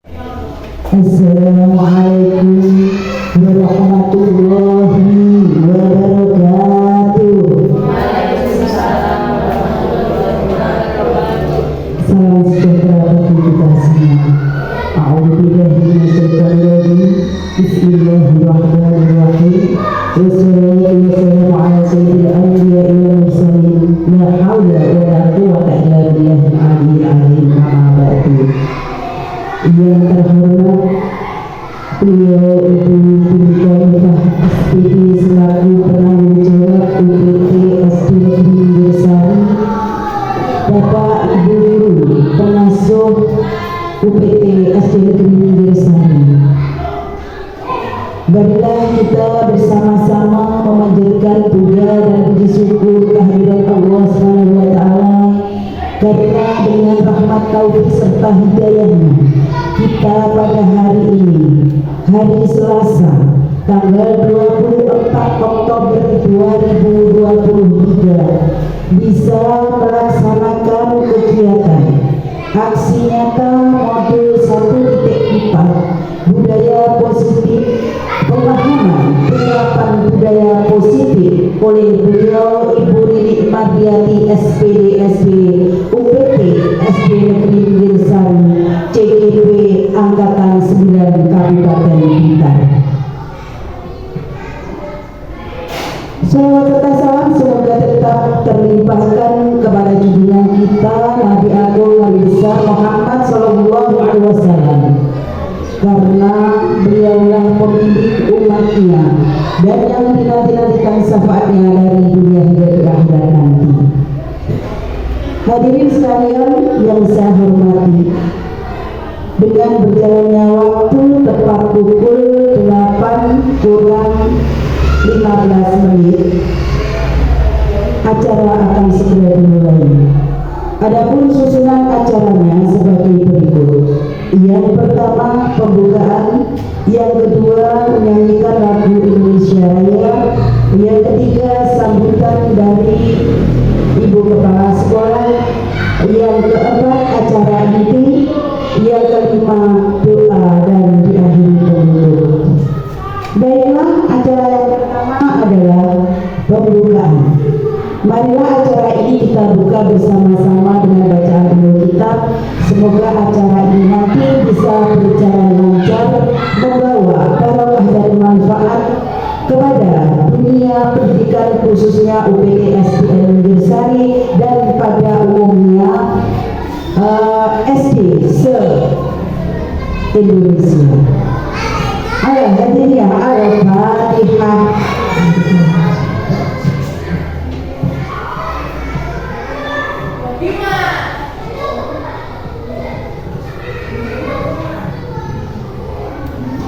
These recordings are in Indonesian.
Assalamualaikum warahmatullahi wabarakatuh. Salam sejahtera bagi kita semua. A'udzubillahi minasyaitonir Bismillahirrahmanirrahim. Wassalatu wassalamu ala sayyidil anbiya'i wal mursalin. La haula wa la quwwata illa billahil aliyyil azim. Amma ba'du. Yang terhormat beliau Ibu Bintang SPD selaku penanggung jawab UPT SD Negeri Girsari, Bapak Ibu Guru pengasuh UPT SD Negeri Girsari. Marilah kita bersama-sama memanjatkan puja dan puji syukur kehadirat Allah SWT, karena dengan rahmat taufik serta hidayahnya kita pada hari ini, hari Selasa, tanggal 24 Oktober 2023, bisa melaksanakan kegiatan aksi nyata modul 1.4 budaya positif, pemahaman penerapan budaya positif oleh beliau Ibu Ririk Mardiati SPD UPT SD Negeri Girsari CGP Angkatan 9 Kabupaten Blitar. Salawat serta salam semoga tetap terlimpahkan kepada junjungan kita Nabi Agung Nabi besar Muhammad Sallallahu Alaihi Wasallam, karena beliaulah pemimpin umatnya dan yang dinanti-nantikan syafaatnya dari dunia hingga di akhirat nanti. Hadirin sekalian yang saya hormati, dengan berjalannya waktu tepat pukul 8 kurang 15 menit, acara akan segera dimulai. Adapun susunan acaranya sebagai berikut. Yang pertama pembukaan, yang kedua menyanyikan lagu Indonesia Raya, yang ketiga sambutan dari Ibu Kepala Sekolah, yang keempat acara inti, yang kelima doa dan diakhiri penutup. Baiklah, acara yang pertama adalah pembukaan. Marilah acara ini kita buka bersama-sama dengan bacaan dulu kitab. Semoga acara ini nanti bisa berjalan lancar, membawa barokah dan manfaat kepada dunia pendidikan khususnya UPT SD Girsari dan pada umumnya SD se-Indonesia. Al-Hadiyah Al-Fatihah.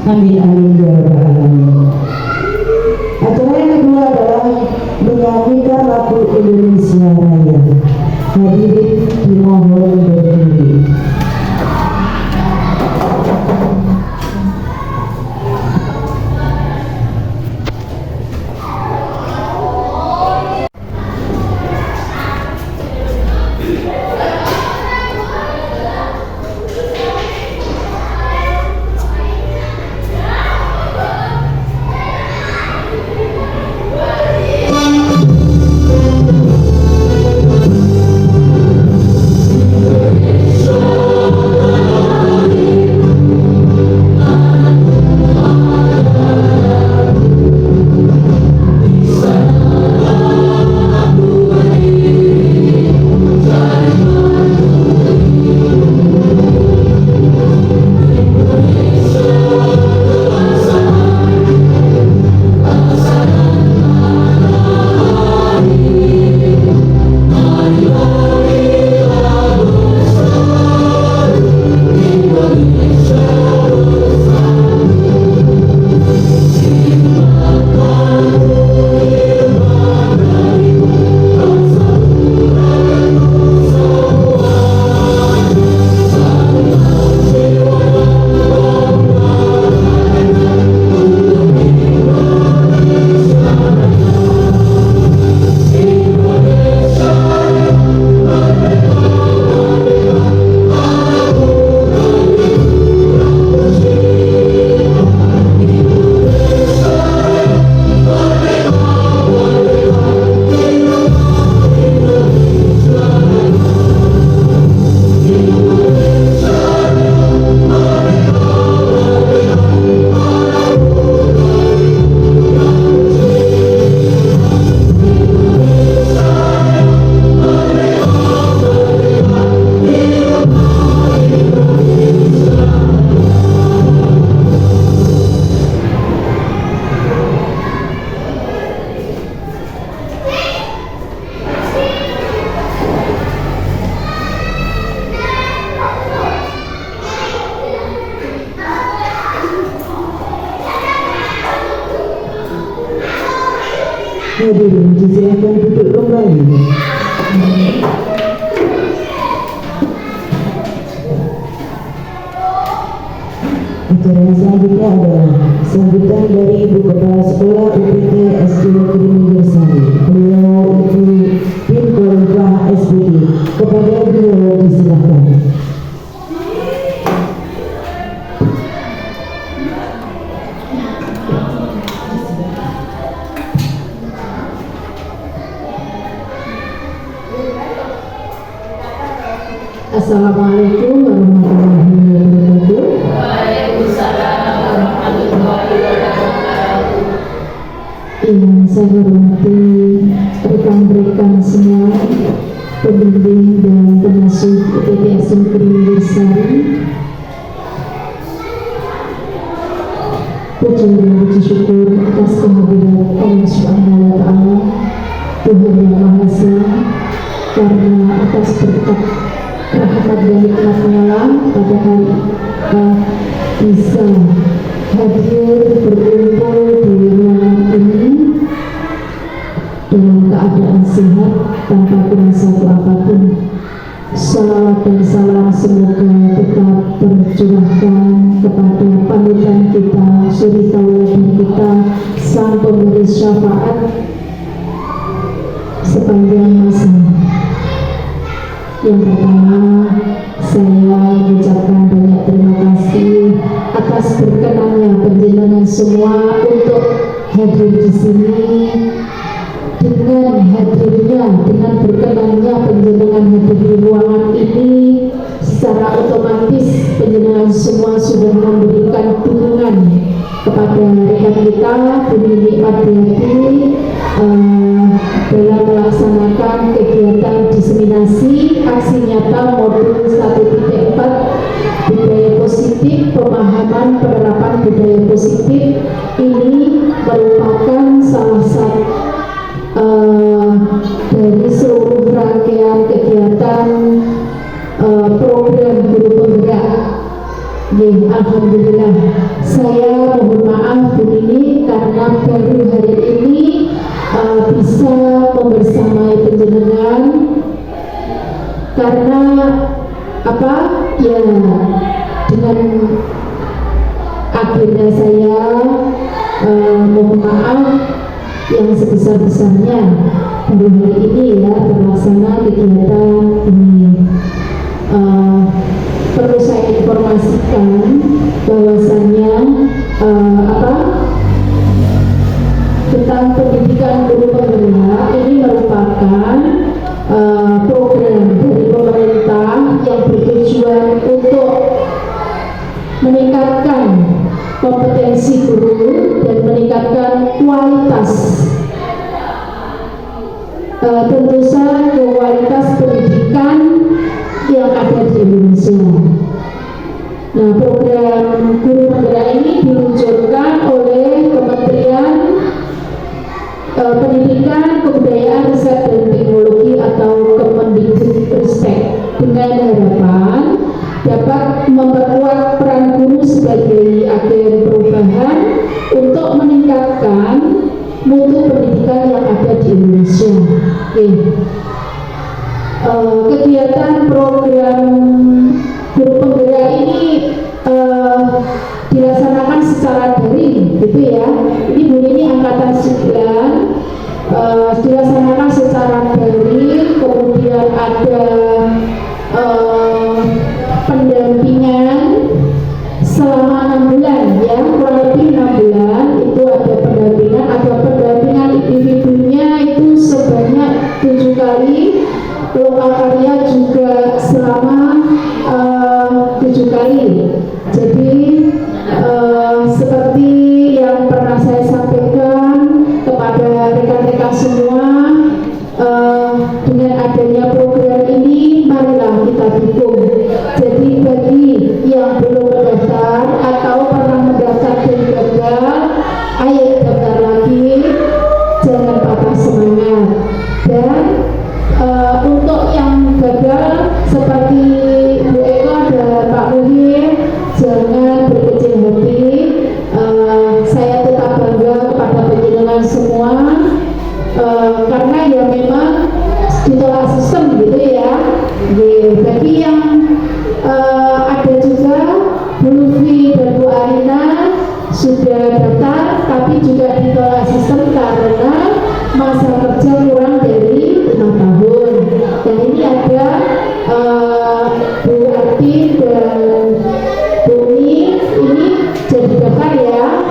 Amin amin ya rabbal alamin. Acara yang kedua adalah menyanyikan lagu Indonesia Raya. Hadirin dimohon berdiri. So Hadirin disilakan duduk kembali. Acara yang selanjutnya adalah sambutan dari Ibu Kepala Sekolah UPT SD Negeri Minggirsari. Beliau Ibu Bin Khalifah SPD. Kepada beliau disilakan. Assalamualaikum warahmatullahi wabarakatuh. Waalaikumsalam warahmatullahi wabarakatuh. Yang saya hormati rekan-rekan semua, pembimbing dan pengasuh UPT SD Negeri Minggirsari. Puji dan puji syukur atas kehadiran Allah Subhanahu wa Ta'ala, Tuhan yang Maha Esa, karena atas berkat rahmat dan nikmatnya lah pada hari kita bisa hadir berkumpul di ruangan ini dalam keadaan sehat tanpa kurang satu apapun. Salawat dan salam semoga tetap tercurahkan kepada panutan kita, suri tauladan kita, sang pemberi syafaat sepanjang masa. Yang pertama, saya mengucapkan banyak terima kasih atas berkenannya panjenengan semua untuk hadir di sini. Dengan berkenannya panjenengan hadir di ruangan ini, secara otomatis panjenengan semua sudah memberikan dukungan kepada rekan kita Bumi Nikmat Diyati dalam melaksanakan kegiatan diseminasi aksi nyata modul 1.4 budaya positif, pemahaman penerapan budaya positif. Ini merupakan salah satu dari seluruh rangkaian kegiatan program guru penggerak. Alhamdulillah, saya mohon maaf ini karena baru hari ini bisa membersamai penjenengan, karena apa ya, dengan akhirnya saya mohon maaf yang sebesar-besarnya baru hari ini ya terlaksana kegiatan ini. Perlu saya informasikan bahwasannya tentang pendidikan guru penggerak ini merupakan program dari pemerintah yang bertujuan untuk meningkatkan kompetensi guru dan meningkatkan kualitas, tentu saja kualitas pendidikan yang ada di Indonesia. Nah, program guru penggerak ini diluncurkan oleh Kementerian Pendidikan, Kebudayaan, Riset dan Teknologi atau Kemendikbudristek dengan harapan dapat memperkuat peran guru sebagai agen perubahan untuk meningkatkan mutu pendidikan yang ada di Indonesia. Kegiatan program guru penggerak ini dilaksanakan secara daring, gitu ya. Ini Bu ini angkatan 9, dilaksanakan secara daring, kemudian ada pendampingan selama 6 bulan ya, kurang lebih 6 bulan itu ada pendampingan individunya itu sebanyak 7 kali, lokal karya juga selama 7 kali. Jadi seperti yang pernah saya sampaikan kepada rekan-rekan semua, dengan adanya program ini marilah kita dukung. Jadi bagi yang belum mendaftar atau pernah mendaftar dan gagal, ayo daftar lagi, jangan patah semangat. Dan untuk yang gagal seperti Bu Eko dan Pak Muhir, jangan sudah daftar tapi juga ditolak sistem karena masa kerja kurang dari 5 tahun. Dan ini ada Bu Atin dan Bu Umi, ini jadi daftar ya,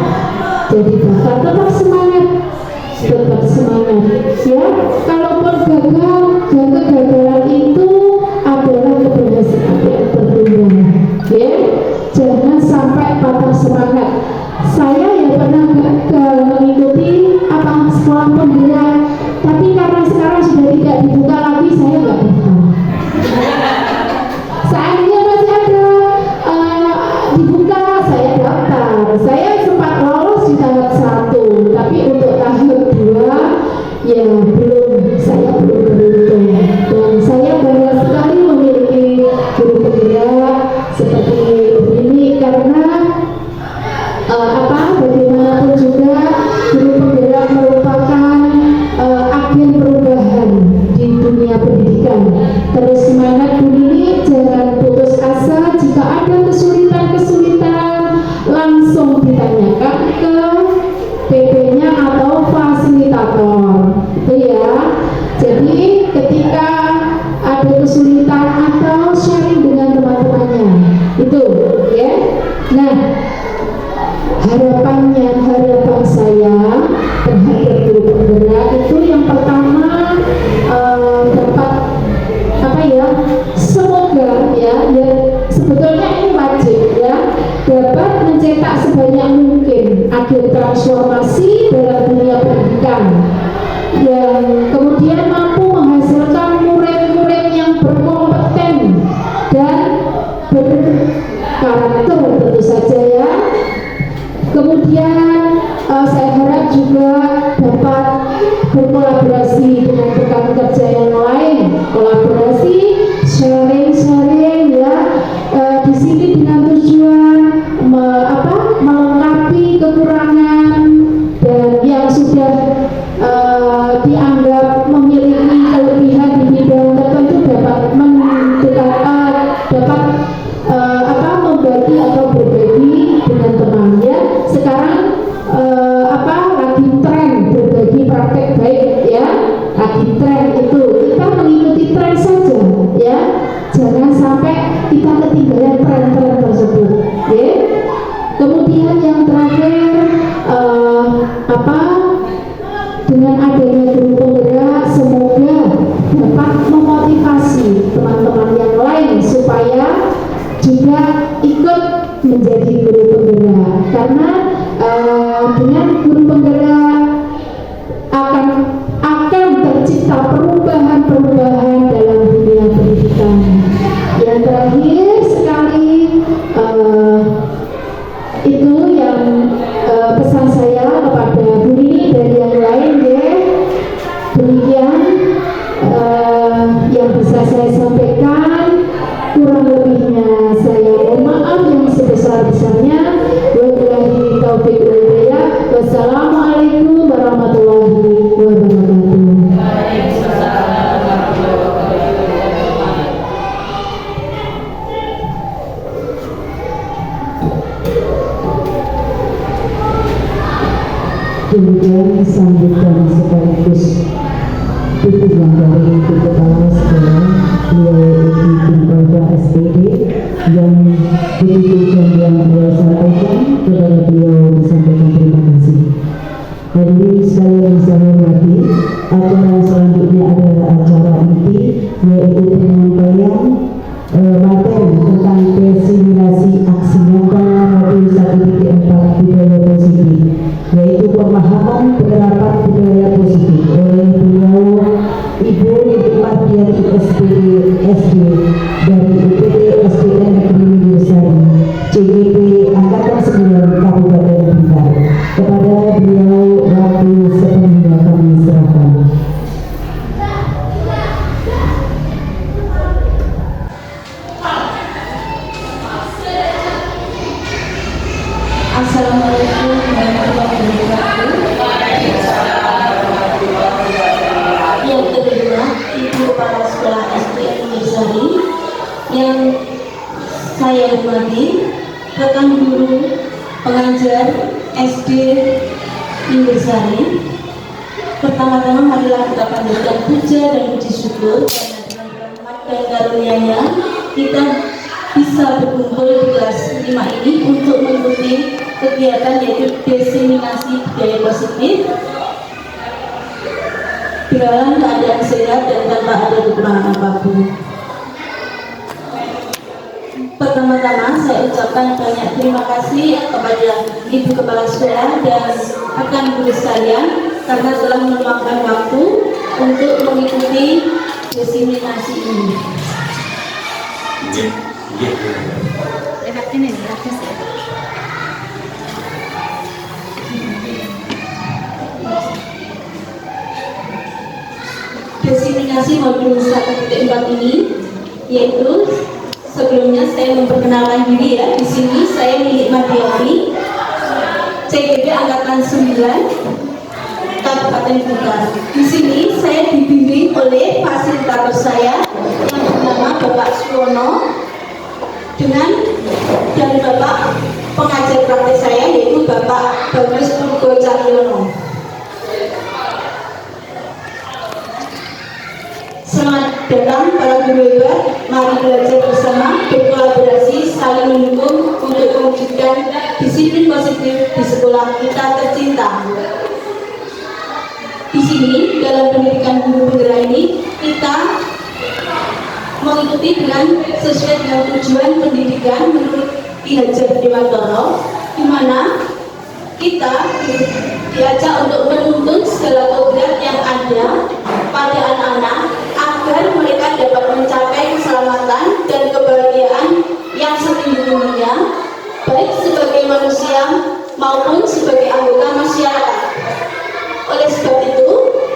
jadi daftar. Tetap semangat ya. Kalaupun gagal, dan kegagalan itu adalah keberhasilan yang bertumbuh ya. Jangan sampai patah semangat. Saya ya pernah gagal mengikuti sekolah penggerak, tapi karena sekarang sudah tidak dibuka lagi, saya nggak daftar. Seandainya masih ada dibuka, saya daftar. Saya sempat lolos di tahap 1, tapi untuk tahap 2 ya belum, saya belum beruntung. Dan saya bangga sekali memiliki guru penggerak seperti ini, karena bagaimanapun juga guru penggerak merupakan agen perubahan di dunia pendidikan. Terus semangat Bu Nini, jangan putus asa. Jika ada kesulitan langsung ditanyakan ke PP-nya atau fasilitator, itu ya. Jadi ketika ada kesulitan atau sharing dengan teman-temannya, itu ya. Nah, harapan saya terhadap guru penggerak itu yang pertama dapat semoga ya sebetulnya ini wajib ya, dapat mencetak sebanyak mungkin agen transformasi dalam dunia pendidikan yang kemudian mampu menghasilkan murid-murid yang berkompeten dan berkarakter tentu saja ya. Kemudian saya harap juga dapat berkolaborasi dengan rekan kerja yang lain, kolaborasi, sharing ya, di sini dengan tujuan melengkapi kekurangan dan yang sudah dianggap memiliki kelebihan di bidang tertentu dapat membagi atau berbagi dengan teman ya. Sekarang lagi tren berbagi praktek baik ya, lagi tren itu kita mengikuti tren saja ya, jangan sampai kita ketinggalan tren-tren tersebut ya. Kemudian yang terakhir dengan adanya guru penggerak semoga dapat memotivasi teman-teman yang lain supaya juga ikut menjadi guru penggerak, karena dengan guru penggerak akan tercipta perubahan dalam dunia pendidikan. Yang terakhir sekali itu yang pesan saya kepada Bu Nini dan yang lain ya. Demikian yang bisa saya sampaikan, kurang lebihnya saya mohon maaf yang sebesar-besarnya. Wabillahi taufiq wal hidayah. Wassalamualaikum warahmatullahi wabarakatuh. Kemudian disambutkan sekaligus dukungan dari Kepala Sekolah beliau Ibu Pada SPD yang begitu yang beliau sampaikan, kepada beliau disampaikan terima kasih. Hadirin sekalian yang saya hormati, acara selanjutnya adalah acara inti, yaitu penyampaian materi tentang presimulasi aksi nyata modul 1.4 budaya positif, yaitu pemahaman penerapan budaya positif oleh beliau Ibu Nikmat Diati SD dari UPT SDN Negeri Mirsari CGP Angkatan 9 Kabupaten Blitar. Kepada beliau waktu sepenuhnya kami serahkan. Assalamualaikum warahmatullahi wabarakatuh. Yang kedua, Ibu Kepala Sekolah SDN Mirsari yang saya hormati, rekan guru, pengajar, SD Inggrisari. Pertama-tama marilah kita panjatkan puja dan puji syukur karena dengan rahmat dan karunia-Nya kita bisa berkumpul di kelas 5 ini untuk mengikuti kegiatan yaitu diseminasi budaya positif dalam keadaan sehat dan tanpa ada kekurangan apapun. Pertama-tama saya ucapkan banyak terima kasih kepada Ibu Kepala Sekolah dan rekan guru sekalian karena telah meluangkan waktu untuk mengikuti diseminasi ini. Diseminasi modul 1.4 ini yaitu sebelumnya saya memperkenalkan diri ya. Di sini saya Nilik Mardiani, CGB angkatan 9 Kabupaten Blitar. Di sini saya dibimbing oleh fasilitator saya yang bernama Bapak Suwono dan Bapak pengajar praktek saya yaitu Bapak Bagus Purgo Cahyono. Selamat datang para guru hebat, mari belajar bersama, berkolaborasi, saling mendukung untuk mewujudkan disiplin positif di sekolah kita tercinta. Di sini dalam pendidikan guru penggerak ini kita mengikuti dengan sesuai dengan tujuan pendidikan menurut Ki Hajar Dewantara, di mana kita diajak untuk menuntun segala program yang ada pada anak-anak agar mereka dapat mencapai keselamatan dan kebahagiaan yang setinggi-tingginya, baik sebagai manusia maupun sebagai anggota masyarakat. Oleh sebab itu,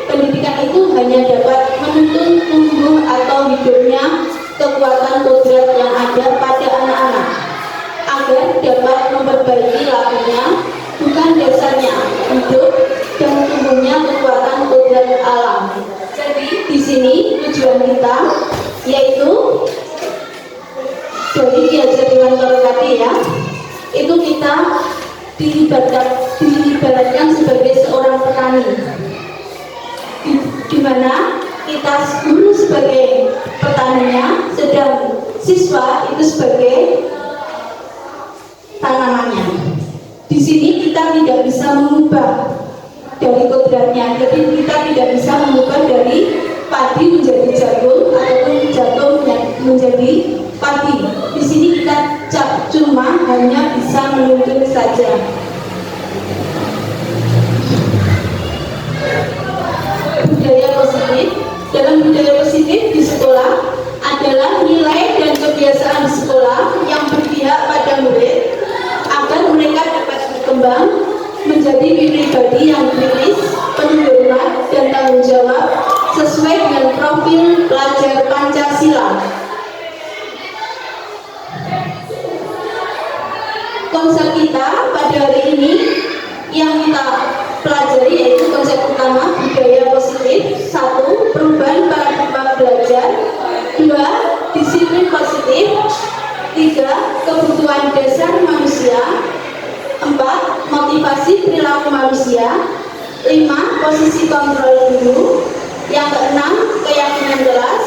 pendidikan itu hanya dapat menuntun tumbuh atau hidupnya kekuatan kodrat yang ada pada anak-anak agar dapat memperbaiki lakunya, bukan dasarnya hidup dan tumbuhnya kekuatan kodrat alam. Jadi di sini tujuan kita yaitu dari Ki Hajar Dewantara tadi ya, itu kita diibaratkan sebagai seorang petani, di mana kita guru sebagai petaninya, sedang siswa itu sebagai tanamannya. Di sini kita tidak bisa mengubah dari kodratnya, jadi kita tidak bisa mengubah dari padi menjadi jagung ataupun jagung menjadi padi. Di sini kita cuma hanya bisa menuntun saja. Budaya positif. Dalam budaya positif di sekolah adalah nilai dan kebiasaan di sekolah yang berpihak pada murid agar mereka dapat berkembang menjadi pribadi yang kritis, penuh hormat dan tanggung jawab sesuai dengan profil pelajar Pancasila. Konsep kita pada hari ini yang kita pelajari yaitu konsep utama budaya positif. 1. Perubahan paradigma belajar. 2. Disiplin positif. 3. Kebutuhan dasar manusia. 4. Motivasi perilaku manusia. 5. Posisi kontrol guru. Yang keenam, keyakinan jelas.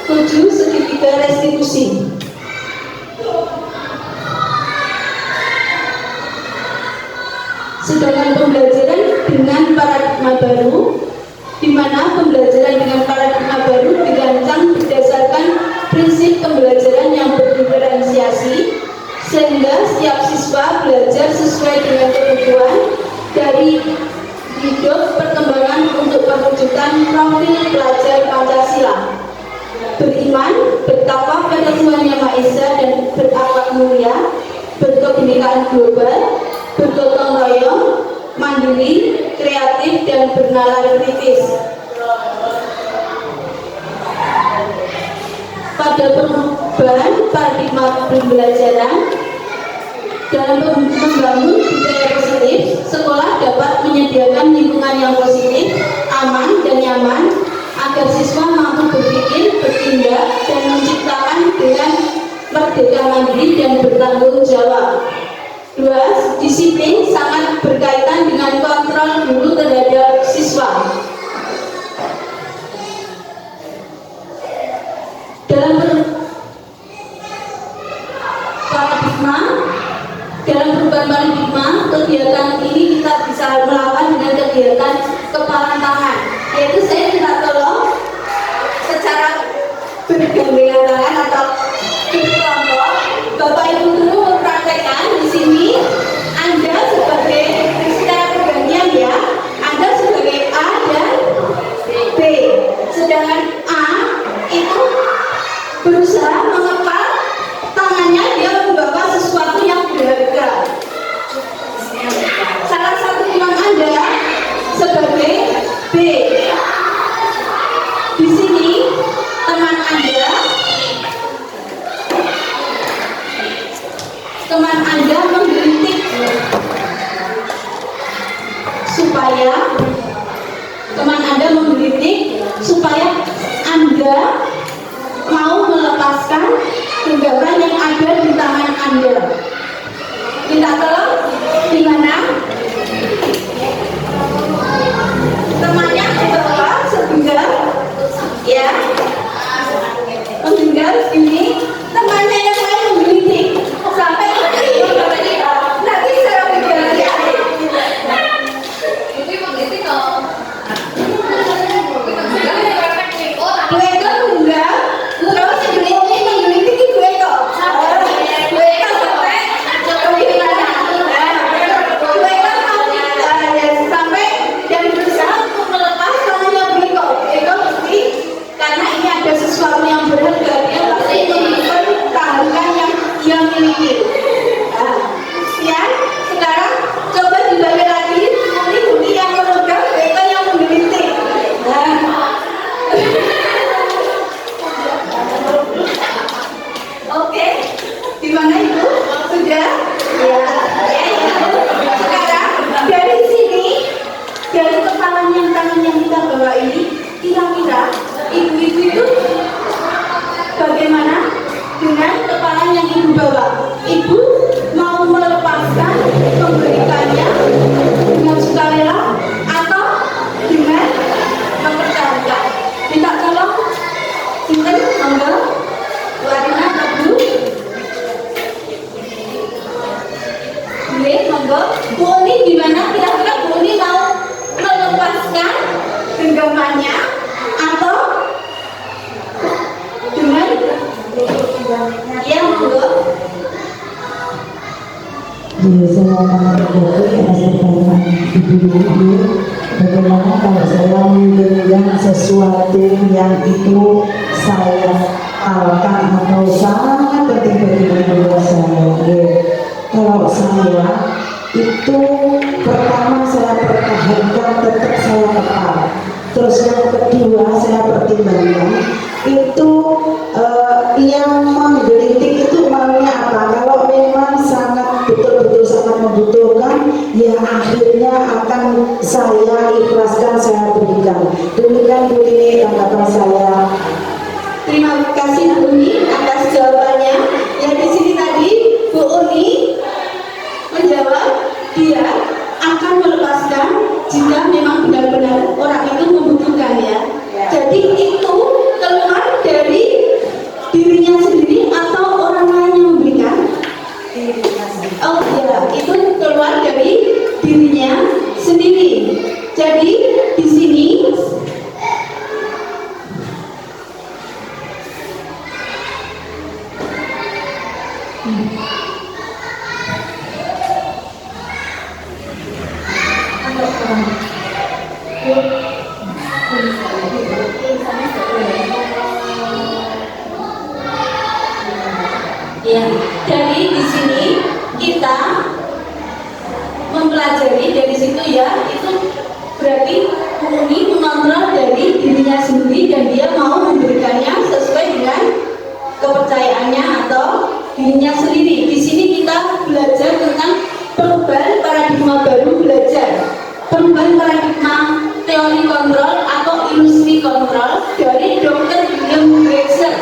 7. Segitiga restitusi. Sedangkan pembelajaran dengan paradigma baru, di mana pembelajaran dengan paradigma baru dirancang berdasarkan prinsip pembelajaran yang berdiferensiasi, sehingga setiap siswa belajar sesuai dengan kebutuhan dari hidup perkembangan untuk perwujudan profil pelajar Pancasila. Beriman, bertakwa pada Tuhan Yang Maha Esa dan berakhlak mulia, berkebinekaan global, bergotong royong, mandiri, kreatif, dan bernalar kritis. Pada perubahan paradigma pembelajaran dalam membangun budaya positif, sekolah dapat menyediakan lingkungan yang positif, aman, dan nyaman agar siswa mampu berpikir, bertindak, dan menciptakan dengan merdeka mandiri dan bertanggung jawab. Dua, disiplin sangat berkaitan dengan kontrol guru terhadap siswa. Dalam perubahan paradigma, kegiatan ini kita bisa melakukan dengan kegiatan kepalan tangan, yaitu saya minta tolong secara bergandengan tangan atau berkelompok, Bapak Ibu guru mempraktekkan di sini. Anda sebagai secara pergantian ya, Anda sebagai A dan B, sedangkan A itu berusaha mengepal tangannya, dia membawa sesuatu yang berharga. Salah satu teman Anda sebagai B, di sini teman Anda menggelitik supaya Anda mau melepaskan genggaman yang ada di tangan Anda. Minta tolong di mana? Temannya membawa segenggam, ya, menggenggam ini. Temannya yang lain menggelitik sampai nanti secara bergantian. Itu menggelitik kok. Mereka enggak, terus ini menggelitik itu mereka. Mereka sampai sampai dan berusaha untuk melepas tangannya mereka. Mereka mesti, karena ini ada sesuatu yang berharga, dia pasti mempertahankan yang dia miliki. Ya, sekarang coba dibalik lagi, bumi yang memegang, mereka yang menggelitik. Oke, di mana itu? Sudah? Ya. Sekarang dari sini, dari tangan yang kita bawa ini, kira-kira ibu-ibu itu bagaimana dengan kepala yang ibu bawa? Ibu mau melepaskan, memberikannya dengan sukarela atau dengan mempertahankan? Minta tolong, simpen, monggo, Bu Arina, Bu. Boleh, monggo. Bu Uni gimana? Kira-kira Bu Uni mau melepaskan genggamannya atau dengan? Ya, monggo. Jadi saya akan berdoa atas pertanyaan ibu-ibu, bagaimana kalau saya menggenggam sesuatu yang itu saya alkan atau sangat penting bagi diri saya. Kalau saya itu pertama saya pertahankan, tetap saya kepal. Terus yang kedua saya pertimbangkan itu yang menggelitik itu maunya apa. Kalau memang sangat betul-betul sangat membutuhkan, ya akhirnya akan saya ikhlaskan, saya berikan. Demikian Bu ini tanggapan saya. Terima kasih Bu Uni atas jawabannya. Yang di sini tadi Bu Uni menjawab dia akan melepaskan jika memang benar-benar orang itu membutuhkan, ya. Jadi itu keluar dari dirinya sendiri atau orang lain yang memberikan? Oh ya, itu keluar dari dirinya sendiri. Jadi di sini ya, jadi di sini kita mempelajari dari situ, ya, itu berarti Bu Uni mengontrol dari dirinya sendiri dan dia mau memberikannya sesuai dengan kepercayaannya atau dirinya sendiri. Di sini kita belajar tentang perubahan paradigma baru, belajar perubahan paradigma teori kontrol atau ilusi kontrol dari Dr. William Greiser.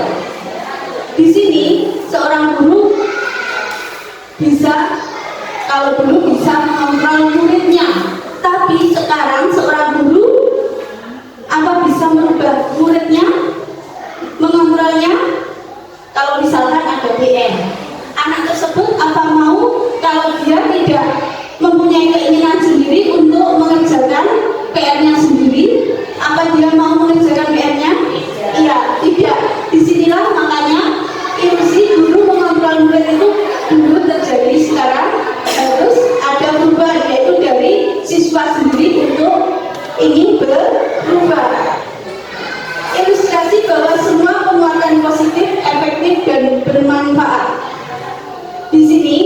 Di sini seorang guru bisa Kalau dulu bisa mengontrol muridnya, tapi sekarang seorang guru apa bisa merubah muridnya, mengontrolnya? Kalau misalkan ada PM, anak tersebut apa mau kalau dia tidak mempunyai keinginan sendiri untuk mengerjakan PR-nya sendiri, apa dia mau mengerjakan PR-nya? Iya, tidak. Disinilah makanya ilusi guru mengontrol murid itu dulu terjadi, sekarang harus ada perubahan, yaitu dari siswa sendiri untuk ingin berubah. Ilustrasi bahwa semua penguatan positif, efektif dan bermanfaat. Di sini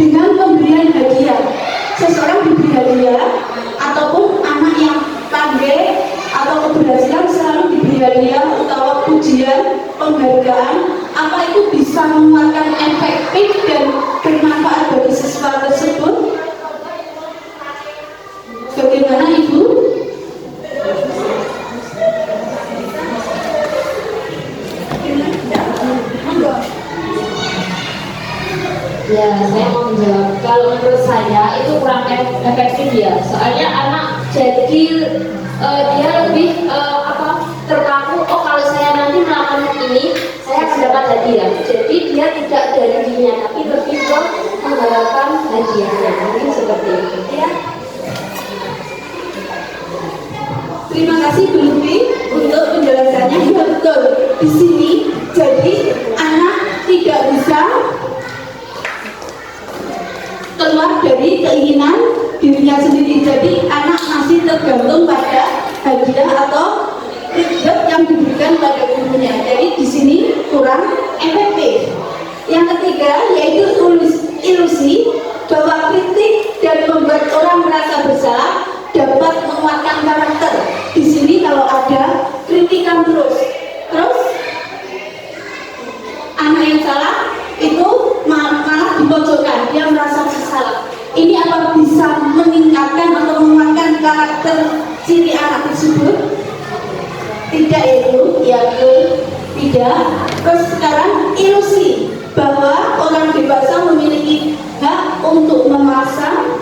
dengan pemberian hadiah, seseorang diberi hadiah ataupun anak yang pandai atau keberhasilan selalu diberi hadiah atau pujian, penghargaan, apa itu bisa menguatkan efektif dan bermanfaat bagi siswa tersebut? Bagaimana Ibu? Ya, saya mau menjawab. Kalau menurut saya itu kurang efektif ya. Soalnya anak jadi dia lebih terpaku. Oh, kalau saya nanti melakukan ini, saya akan dapat hadiah. Jadi dia tidak dari dirinya, tapi lebih ke mengharapkan hadiahnya. Mungkin seperti itu. Ya. Terima kasih Bu Lutfi untuk penjelasannya. Ya, betul. Di sini jadi anak tidak bisa keluar dari keinginan dirinya sendiri. Jadi anak masih tergantung pada hadiah atau reward yang diberikan pada gurunya. Jadi di sini kurang efektif. Yang ketiga yaitu ilusi bahwa kritik dan membuat orang merasa bersalah dapat menguatkan karakter. Di sini kalau ada kritikan terus anak yang salah itu malah dipojokkan, dia merasa bersalah. Ini apa bisa meningkatkan atau menguatkan karakter ciri anak tersebut? Tidak itu, ya betul, tidak. Terus sekarang ilusi bahwa orang dewasa memiliki hak untuk memaksa.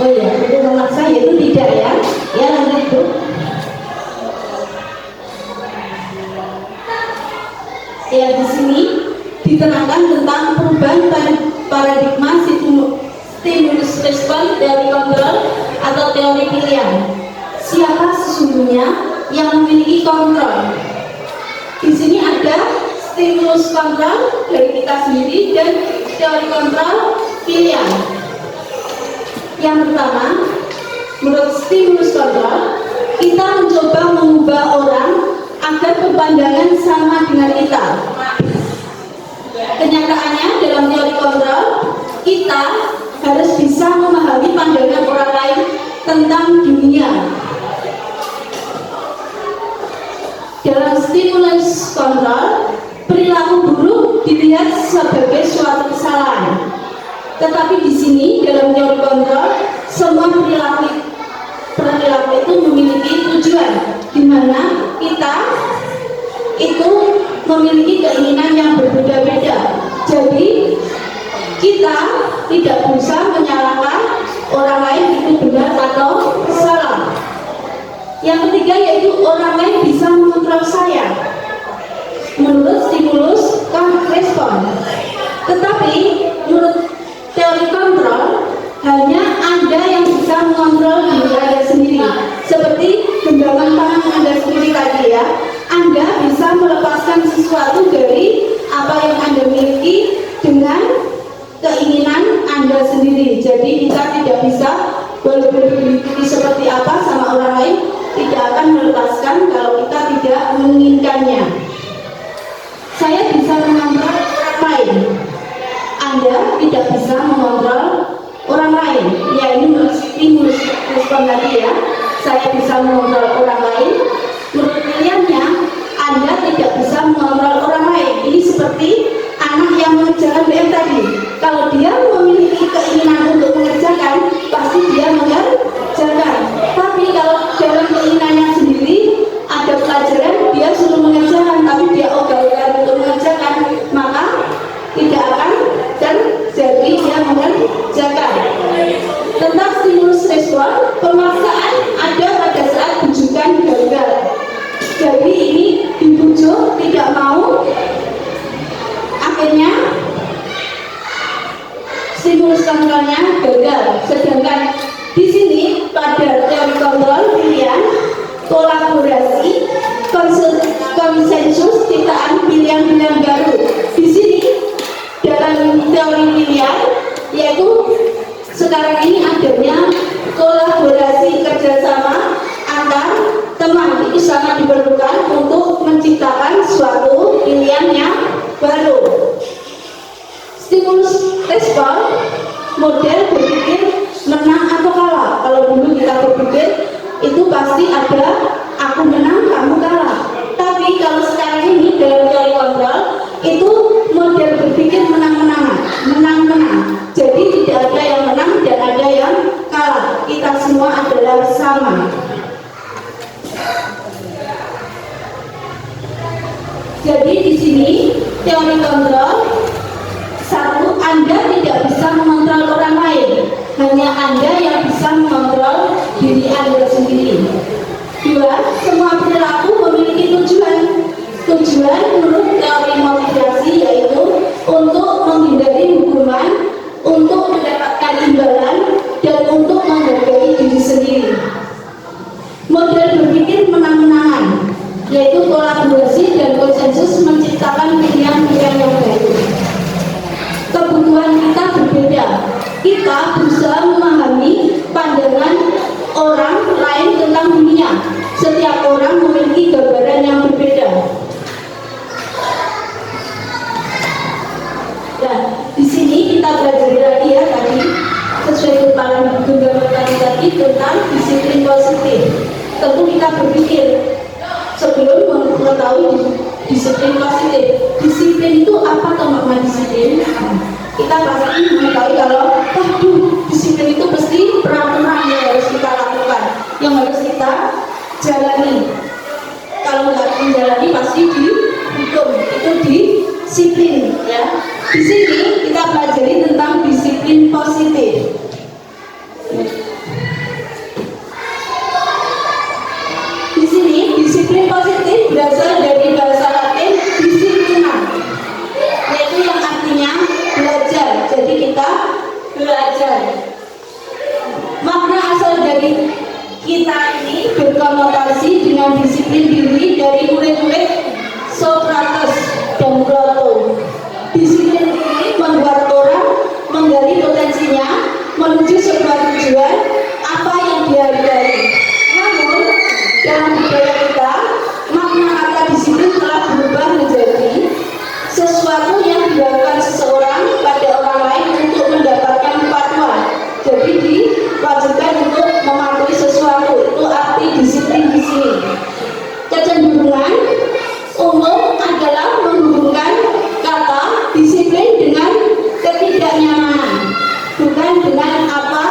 Oh ya, untuk memaksa itu tidak ya. Ya lanjut itu. Ya di sini diterangkan tentang perubahan paradigma stimulus respon dari kontrol atau teori pilihan. Siapa sesungguhnya yang memiliki kontrol? Di sini ada stimulus kontrol dari kita sendiri dan teori kontrol pilihan. Yang pertama, menurut stimulus kontrol, kita mencoba mengubah orang agar berpandangan sama dengan kita. Kenyataannya dalam teori kontrol, kita harus bisa memahami pandangan orang lain tentang dunia. Dalam stimulus kontrol, perilaku buruk dilihat sebagai suatu kesalahan. Tetapi di sini dalam teori kontrol, semua perilaku itu memiliki tujuan, di mana kita itu memiliki keinginan yang berbeda-beda. Jadi kita tidak bisa menyalahkan orang lain itu benar atau salah. Yang ketiga yaitu orang lain bisa mengontrol saya menurut stimulus respon. Tetapi menurut teori kontrol, hanya Anda yang bisa mengontrol diri Anda sendiri. Seperti genggaman tangan Anda sendiri tadi ya, Anda bisa melepaskan sesuatu dari apa yang Anda miliki dengan keinginan Anda sendiri. Jadi kita tidak bisa walaupun seperti apa sama orang lain, tidak akan melepaskan kalau kita tidak menginginkannya. Saya bisa mengontrol orang lain, Anda tidak bisa mengontrol orang lain. Ya ini menurut stimulus respon tadi ya, saya bisa mengontrol orang lain. Menurut pilihannya, Anda tidak bisa mengontrol orang lain. Ini seperti anak yang mengerjakan BM tadi. Kalau dia memiliki keinginan untuk mengerjakan, pasti dia mengerjakan. Tapi kalau dalam keinginannya sendiri, ada pelajaran dia suruh mengerjakan, tapi dia ogah-ogahan untuk mengerjakan, maka tidak mau, akhirnya stimulus kontrolnya gagal. Sedangkan di sini pada teori kontrol pilihan, kolaborasi, konsensus, ciptaan pilihan-pilihan baru. Di sini dalam teori pilihan, yaitu sekarang ini adanya kolaborasi kerjasama antar teman itu sangat diperlukan untuk menciptakan suatu pilihan yang baru. Stimulus respon, model berpikir menang atau kalah. Kalau dulu kita berpikir itu pasti ada aku menang, kamu kalah. Tapi kalau sekarang ini dalam teori kontrol itu model berpikir menang-menangan, menang-menang. Jadi tidak ada yang menang dan ada yang kalah. Kita semua adalah sama. Jadi di sini teori kontrol, satu, Anda tidak bisa mengontrol orang lain, hanya Anda yang bisa mengontrol diri Anda sendiri. Dua, semua perilaku memiliki tujuan. Tujuan menurut teori motivasi yaitu untuk menghindari hukuman, untuk mendapatkan imbalan, dan untuk menghargai diri sendiri. Model berpikir menang-menangan, yaitu kolaborasi dan konsensus menciptakan pilihan-pilihan yang baru. Kebutuhan kita berbeda. Kita berusaha memahami pandangan orang lain tentang dunia. Setiap orang memiliki gambaran yang berbeda. Dan di sini kita belajar lagi ya tadi sesuai keterangan gambaran tadi tentang disiplin positif. Tentu kita berpikir sebelum mengetahui disiplin positif. Disiplin itu apa teman-teman disiplin? Kita pasti mengetahui kalau disiplin itu pasti peraturan yang harus kita lakukan, yang harus kita jalani. Kalau nggak menjalani pasti dihukum. Itu disiplin ya. Di sini kita pelajari tentang disiplin positif. Di sini disiplin positif berasal dari bahasa Latin disiplina, yaitu yang artinya belajar. Jadi kita belajar. Makna asal dari kita ini berkonotasi dengan disiplin diri dari murid-murid Socrates dan Plato. Disiplin ini membuat orang menggali potensinya menuju sebuah tujuan apa yang dihargai. Namun dalam budaya kita, makna kata disiplin telah berubah menjadi sesuatu yang dilakukan seseorang pada orang lain untuk mendapatkan fatwa. Jadi diwajibkan untuk mematuhi sesuatu. Itu arti disiplin di sini. Kecenderungan umum adalah menghubungkan kata disiplin dengan ketidaknyamanan, bukan dengan apa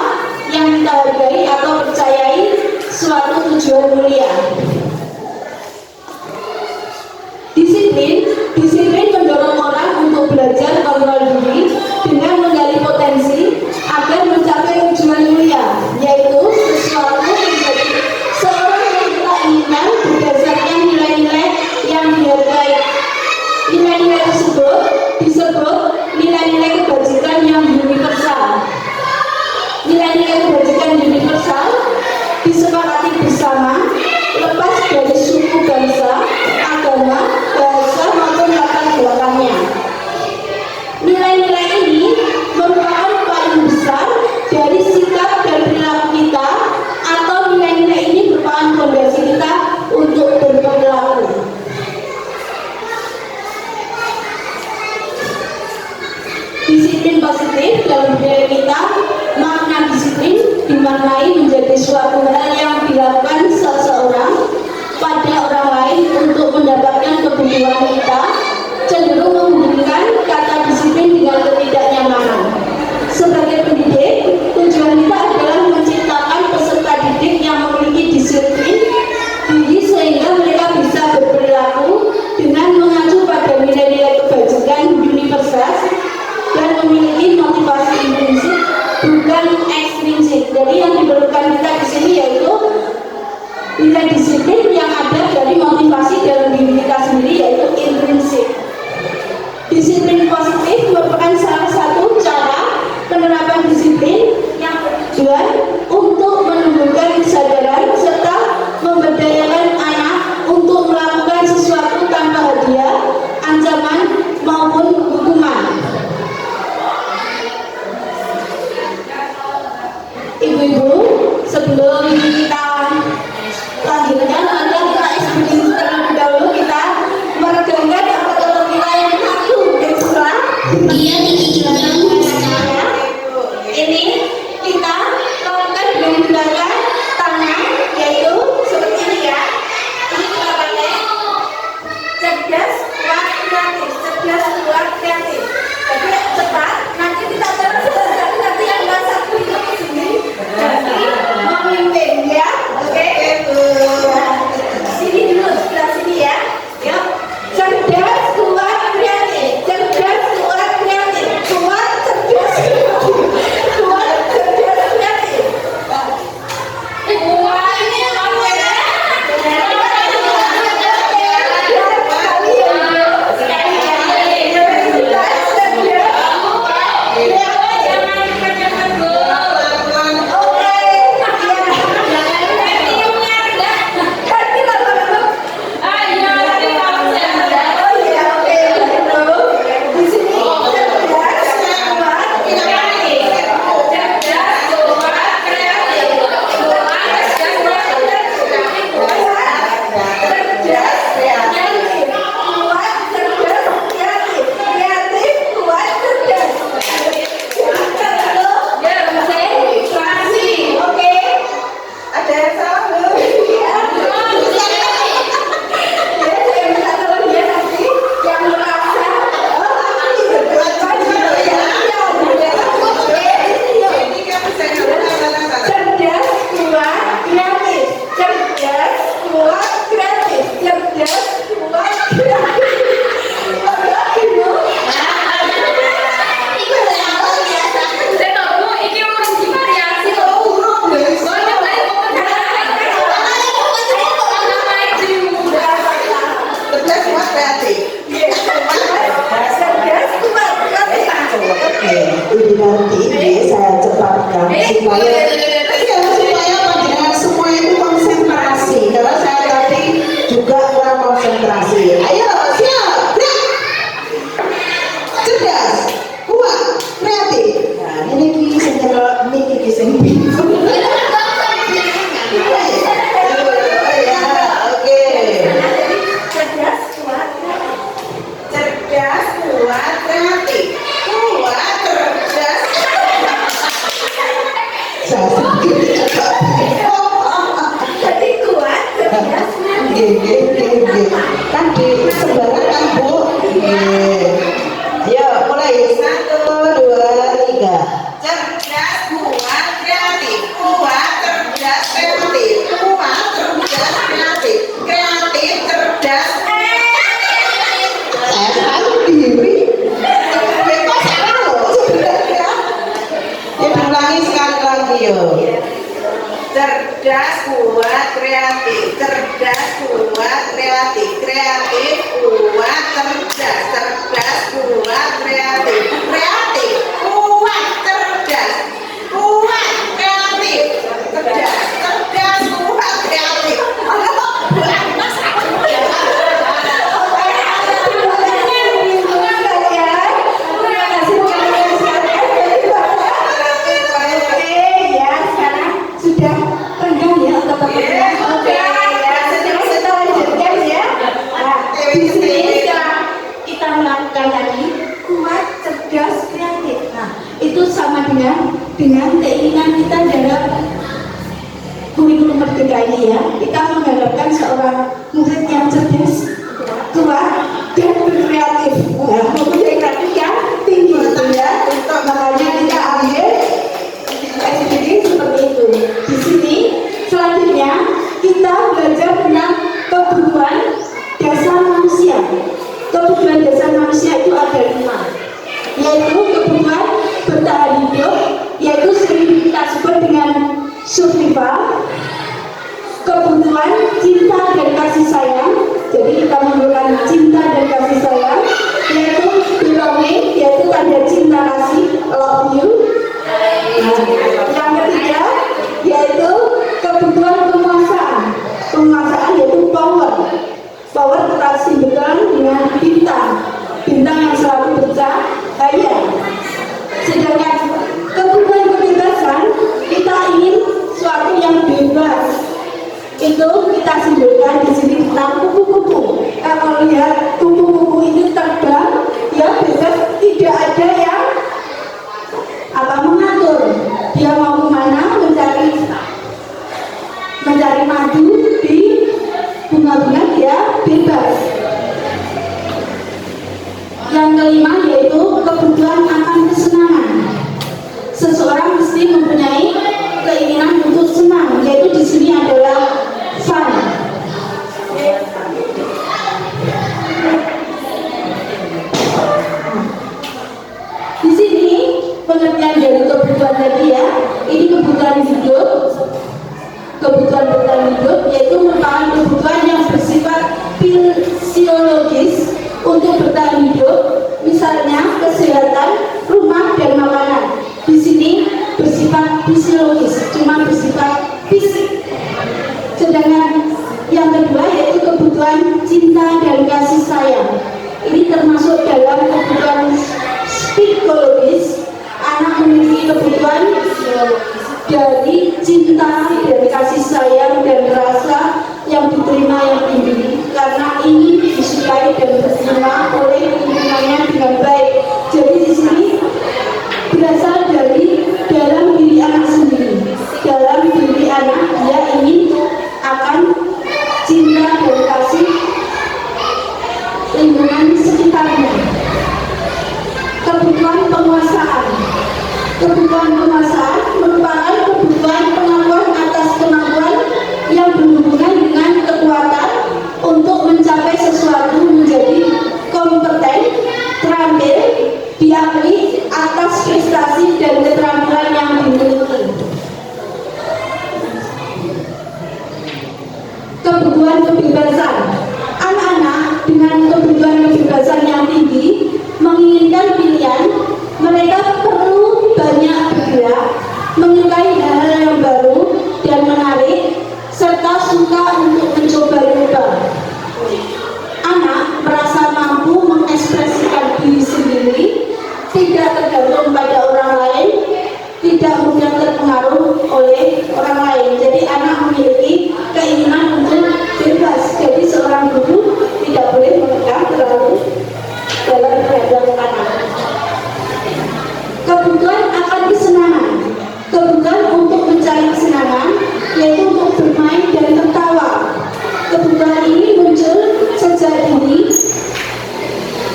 yang kita hargai atau percayai suatu tujuan mulia. Disiplin mendorong orang untuk belajar kontrol diri dengan menggali potensi agar mencapai tujuan mulia, yaitu sesuatu menjadi seorang yang kita inginkan berdasarkan nilai-nilai yang dihargai. Nilai-nilai tersebut disebut nilai-nilai kebajikan yang universal. Nilai-nilai kebajikan universal disepakati bersama lepas dari suku, bangsa, agama, bahasa maupun latar belakangnya. Nilai-nilai ini merupakan paling besar dari sikap dan perilaku kita, atau nilai-nilai ini merupakan fondasi kita untuk berperilaku. Disiplin positif dalam budaya kita, makna disiplin dimaknai menjadi suatu hal yang dilakukan seseorang pada orang lain untuk mendapatkan kebutuhan kita, cenderung menghubungkan kata disiplin dengan ketidaknyamanan. Sebagai pendidik, tujuan kita adalah menciptakan peserta didik yang memiliki disiplin diri sehingga mereka bisa berperilaku dengan mengacu pada nilai-nilai kebajikan universal dan memiliki motivasi intrinsik bukan ekstrinsik. Jadi yang diperlukan kita di sini yaitu Iya, ini kita lakukan dengan menggunakan tangan, yaitu seperti ini ya. Ini kita pakai cerdas, kuat, kreatif. Cerdas, kuat, kreatif. Jadi cepat. Nanti kita terus nanti yang nggak satu itu ke sini. Jadi memimpin ya. Oke. Sini dulu, sebelah sini ya. Yuk. Cerdas, kuat, kreatif. Cerdas, kuat, kreatif. Kuat, cerdas, kreatif. Kuat, cerdas, kreatif. Wah, ini apa ya? Ini saya cepatkan supaya panjenengan semua itu konsentrasi, karena saya tadi juga kurang konsentrasi. Ayo siap, cerdas, kuat, kreatif. Nah ini saya sing bingung. Kan di sembarang kan Bu. Ayo mulai 1, 2, 3. Cerdas, kuat, kreatif. Kuat, cerdas, kreatif. Kuat, cerdas, kreatif. Kreatif, cerdas. Saya sendiri. Kok salah loh sebenarnya. Ya diulangi sekali lagi yo. Cerdas, kuat, kreatif. Cerdas, kuat, kreatif. Kreatif, kuat, cerdas. Cerdas, kuat, kreatif. Kreatif, kuat, cerdas. Kuat, kreatif. Cerdas, cerdas, kuat, kreatif. Sudah renggang ya otot-ototnya. Oke, ya kita lanjutkan ya. Nah, di sini setelah kita melakukan tadi kuat, cerdas, kreatif. Nah, itu sama dengan keinginan kita dalam kurikulum merdeka ini ya. Kita mengharapkan seorang murid yang cerdas, kuat, dan berkreatif. Nah, mempunyai kreatif yang tinggi gitu ya. Makanya kita ambil jadi seperti itu. Di sini selanjutnya kita belajar tentang kebutuhan dasar manusia. Kebutuhan dasar manusia itu ada 5, yaitu kebutuhan bertahan hidup, yaitu sering kita sebut dengan survival. Kebutuhan cinta dan kasih sayang, jadi kita memerlukan cinta dan kasih sayang, yaitu belonging, yaitu tanda cinta kasih, love you. Yang ketiga yaitu kebutuhan penguasaan. Penguasaan yaitu power. Power kita simbolkan dengan bintang. Bintang yang selalu bercahaya. Sedangkan kebutuhan kebebasan, kita ingin sesuatu yang bebas. Itu kita simbolkan di sini tentang kupu-kupu. Kalau lihat kupu-kupu Yang kelima yaitu kebutuhan akan kesenangan. Seseorang mesti mempunyai keinginan untuk senang, yaitu di sini adalah fun. Di sini pengertian dari kebutuhan tadi ya, ini kebutuhan hidup. Kebutuhan bertahan hidup yaitu merupakan kebutuhan yang bersifat fisiologis untuk bertahan hidup, misalnya kesehatan, rumah, dan makanan. Di sini bersifat fisiologis, cuma bersifat fisik. Sedangkan yang kedua yaitu kebutuhan cinta dan kasih sayang. Ini termasuk dalam kebutuhan psikologis. Anak memiliki kebutuhan dari cinta dan kasih sayang dan rasa yang diterima yang tinggi karena ingin disukai dan diterima oleh lingkungannya dengan baik. Jadi di sini berasal dari dalam diri anak sendiri. Dalam diri anak dia ingin akan cinta dan kasih lingkungan sekitarnya. Kebutuhan penguasaan. Kebutuhan penguasaan merupakan kebutuhan pengakuan atas kemampuan yang berhubungan dengan kekuatan untuk mencapai sesuatu, menjadi kompeten, terampil, diakui atas prestasi dan keterampilan yang dimiliki. Kebutuhan kebebasan. Anak-anak dengan kebutuhan kebebasan yang tinggi menginginkan pilihan. Mereka perlu banyak bergerak, menyukai hal-hal yang baru dan menarik, serta suka untuk mencoba-coba. Anak merasa mampu mengekspresikan diri sendiri, tidak tergantung pada orang lain, tidak mudah terpengaruh oleh orang lain. Jadi anak memiliki keinginan untuk bebas. Jadi seorang guru tidak boleh menekan terlalu dalam terhadap anak. Kebutuhan akan kesenangan. Kebutuhan untuk mencari kesenangan yaitu untuk bermain dan tertawa. Kebutuhan ini muncul sejak dini,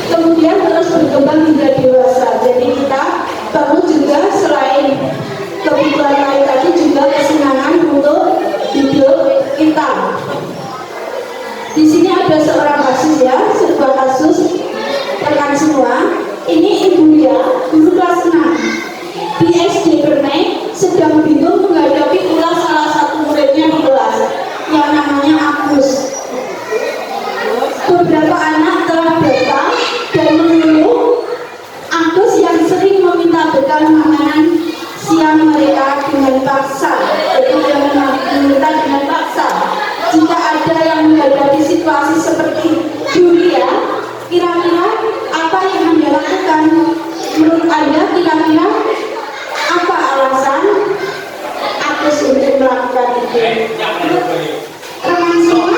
kemudian terus berkembang hingga dewasa. Jadi kita perlu juga selain kebutuhan lain tadi juga kesenangan untuk hidup kita. Di sini ada seorang kasus ya, sebuah kasus rekan semua. Ini ibu ya, guru kelas 6 di SD Permai sedang bingung menghadapi ulah salah satu muridnya di kelas yang namanya Agus. Beberapa anak telah datang dan mengeluh Agus yang sering meminta bekal makanan siang mereka dengan paksa, yaitu yang meminta dengan paksa. Jika ada yang menghadapi situasi seperti Julia, kira-kira apa yang Anda lakukan? Menurut Anda kira-kira apa alasan Agus untuk melakukan itu? Rekan semua,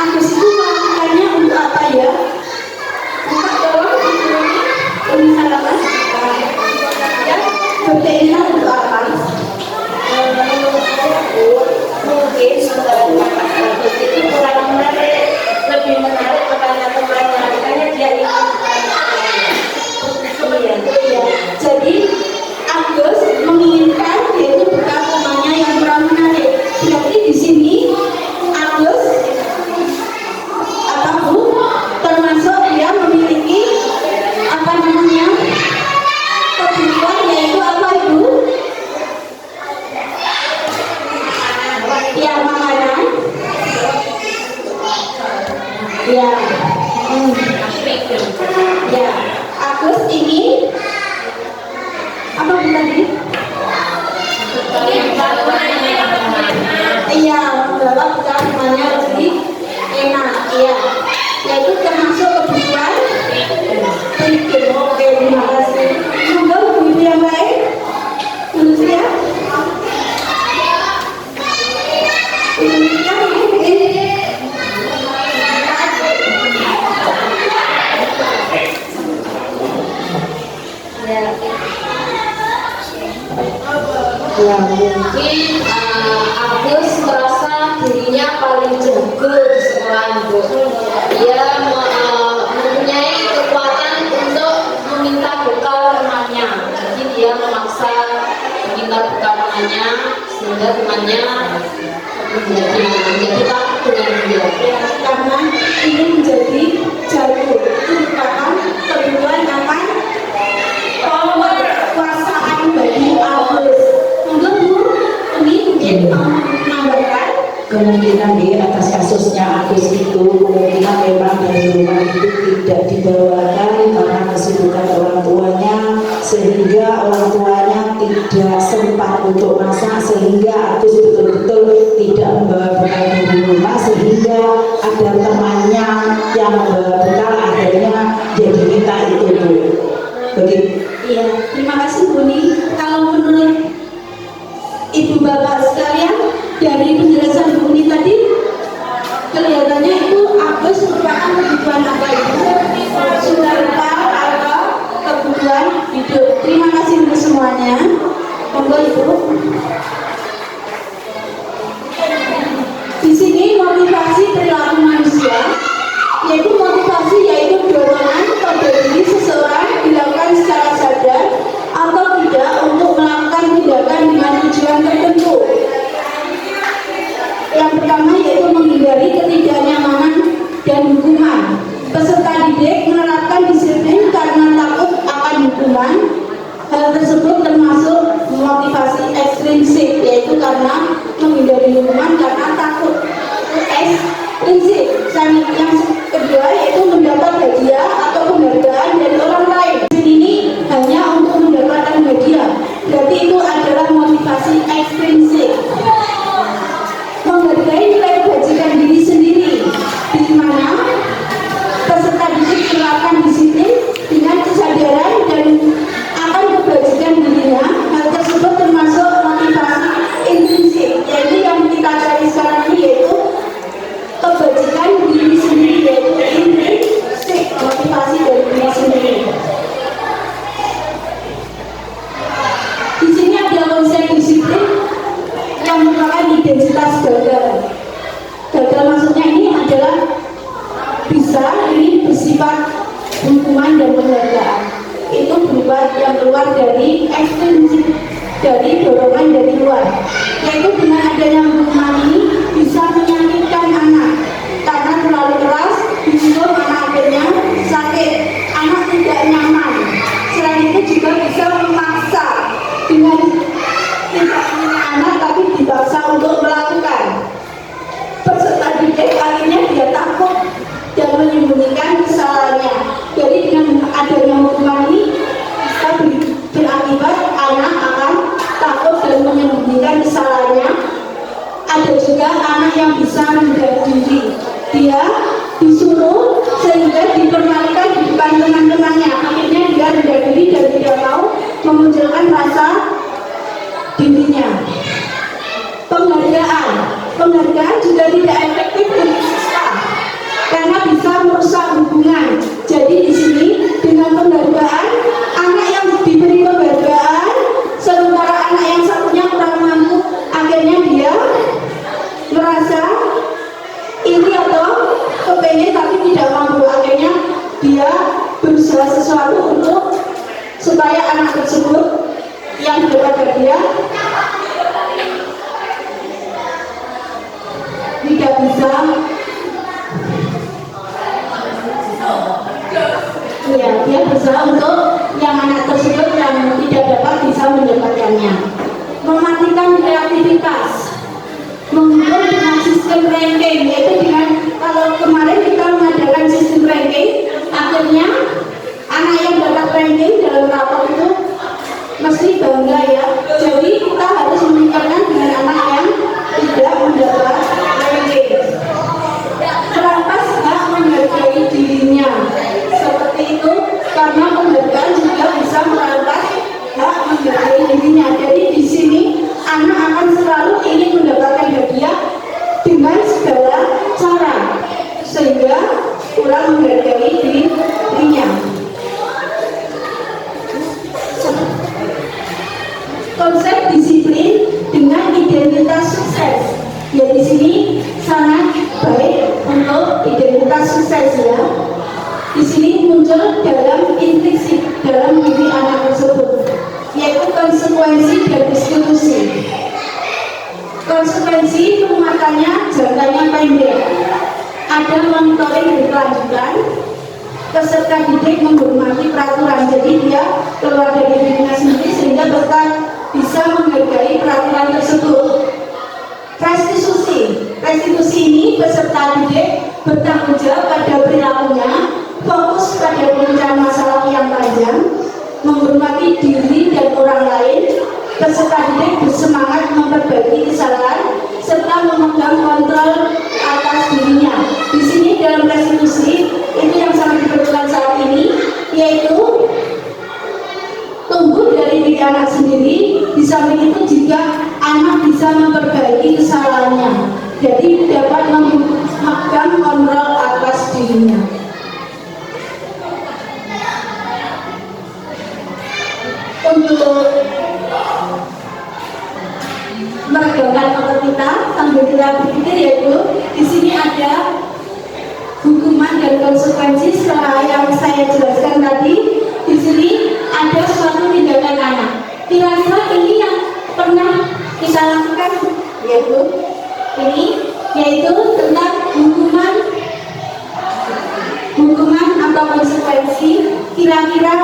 Agus itu melakukannya untuk apa ya? Buka tolong ini halaman. Ya, berkeinginan untuk apa? Mungkin saudara Agus itu kurang menarik, lebih menarik pertanyaan-pertanyaan, makanya dia ingin Iya. Jadi Agus menginginkan yaitu bekal rumahnya yang kurang menarik. Berarti di sini Agus apa Bu? Termasuk dia memiliki apa namanya kebutuhan yaitu apa Ibu? Ya makanan. Ya. Ya. Agus ingin apa tadi? Iya, membawa bekal rumahnya lebih enak. Iya, yaitu termasuk kebutuhan penting. Oke, terima kasih. Semoga ibu yang baik, lulus ya. Ya mungkin Agus merasa dirinya paling jago di sekolah Bu. Dia mempunyai kekuatan untuk sehingga temannya menjadi takut dengan dia. Ya, karena ingin menjadi jago itu merupakan kebutuhan apa? Kekuasaan bagi Agus. Monggo Bu, ini mungkin menambahkan. Kemungkinan di atas kasusnya Agus itu kemungkinan memang dari rumah itu tidak dibawakan karena kesibukan orang tuanya, sehingga orang tuanya tidak sempat untuk masak, sehingga Agus betul-betul tidak membawa bekal dari rumah, sehingga ada temannya yang membawa bekal, akhirnya jadi kita itu begitu. Iya, terima kasih Buni. Kalau menurut Ibu Bapak sekalian, dari penjelasan Bu Uni tadi kelihatannya itu Agus merupakan kebutuhan apa itu? Fundamental atau kebutuhan hidup. Terima kasih untuk semuanya. Monggo Ibu. Di sini motivasi perilaku manusia, yaitu motivasi yaitu dorongan pada diri seseorang dilakukan secara sadar atau tidak untuk melakukan tindakan dengan tujuan tertentu. Yang pertama yaitu menghindari ketidaknyamanan dan hukuman. Peserta didik menerapkan disiplin karena takut akan hukuman. Hal tersebut termasuk motivasi ekstrinsik, yaitu karena menghindari hukuman karena takut. Ekstrinsik. Yang kedua yaitu mendapat hadiah atau penghargaan dari orang lain. Ini hanya untuk mendapatkan hadiah. Berarti itu adalah motivasi ekstrinsik. Menghargai nilai kebajikan diri sendiri, di mana peserta didik menerapkan disiplin dengan kesadaran dan akan kebajikan dirinya. Hal tersebut termasuk motivasi intrinsik, yaitu yang kita cari sekarang ini, yaitu kebajikan diri sendiri, yaitu intrinsik, motivasi dari diri sendiri. Di sini ada konsep disiplin yang merupakan identitas gagal. Gagal maksudnya ini adalah bisa ini bersifat hukuman dan penghargaan. Itu berupa yang keluar dari ekstrinsik, dari dorongan dari luar. Yaitu dengan adanya hukuman ini bisa menyakitkan anak karena terlalu keras, justru anak akhirnya sakit, anak tidak nyaman. Selain itu juga bisa memaksa dengan tidak punya anak tapi dipaksa untuk melakukan. Peserta didik akhirnya dia takut dan menyembunyikan kesalahannya. Jadi dengan adanya hukuman ini bisa berakibat anak akan takut dan menyembunyikan kesalahannya. Ada juga anak yang bisa menjaga diri. Dia disuruh sehingga dipermalukan di depan teman-temannya. Akhirnya dia rendah diri dan tidak mau memunculkan rasa dirinya. Penghargaan juga tidak efektif untuk siswa karena bisa merusak hubungan. Jadi di sini dengan penghargaan, anak yang diberi penghargaan sementara anak yang satunya kurang mampu, akhirnya dia merasa iri atau kepengen tapi tidak mampu. Akhirnya dia berusaha sesuatu untuk supaya anak tersebut yang dapat hadiah tidak bisa, ya dia berusaha untuk yang anak tersebut yang tidak dapat bisa mendapatkannya. Mematikan kreativitas, mengukur dengan sistem ranking, yaitu dengan kalau kemarin kita mengadakan sistem ranking, akhirnya anak yang dapat ranking dalam rapor itu mesti bangga ya. Jadi kita harus meningkatkan dengan anak yang tidak mendapat ranking. Merampas hak menghargai dirinya seperti itu, karena penghargaan juga bisa merampas hak menghargai dirinya. Jadi di sini anak akan selalu ingin mendapatkan hadiah dengan segala cara sehingga kurang menghargai dirinya. Konsep disiplin dengan identitas sukses, ya di sini sangat baik untuk identitas sukses ya. Di sini muncul dalam intrinsik dalam diri anak tersebut, yaitu konsekuensi dan diskusi. Konsekuensi penguatannya jangkanya pendek. Ada monitoring berkelanjutan, peserta didik menghormati peraturan, jadi dia keluar dari dirinya sendiri sehingga mereka bisa menghargai peraturan tersebut. Restitusi ini peserta didik bertanggung jawab pada perilakunya, fokus pada pemecahan masalah yang panjang, menghormati diri dan orang lain. Peserta didik bersemangat memperbaiki kesalahan serta memegang kontrol atas dirinya. Di sini dalam restitusi itu yang sangat diperlukan saat ini, yaitu tumbuh dari diri anak sendiri. Di samping itu juga anak bisa memperbaiki kesalahannya, jadi dapat memegang kontrol atas dirinya. Untuk meregangkan otak kita sambil kita berpikir, yaitu di sini ada hukuman dan konsekuensi setelah yang saya jelaskan tadi. Di sini ada suatu tindakan anak. Kira-kira ini yang pernah kita lakukan, yaitu tentang hukuman atau konsekuensi. Kira-kira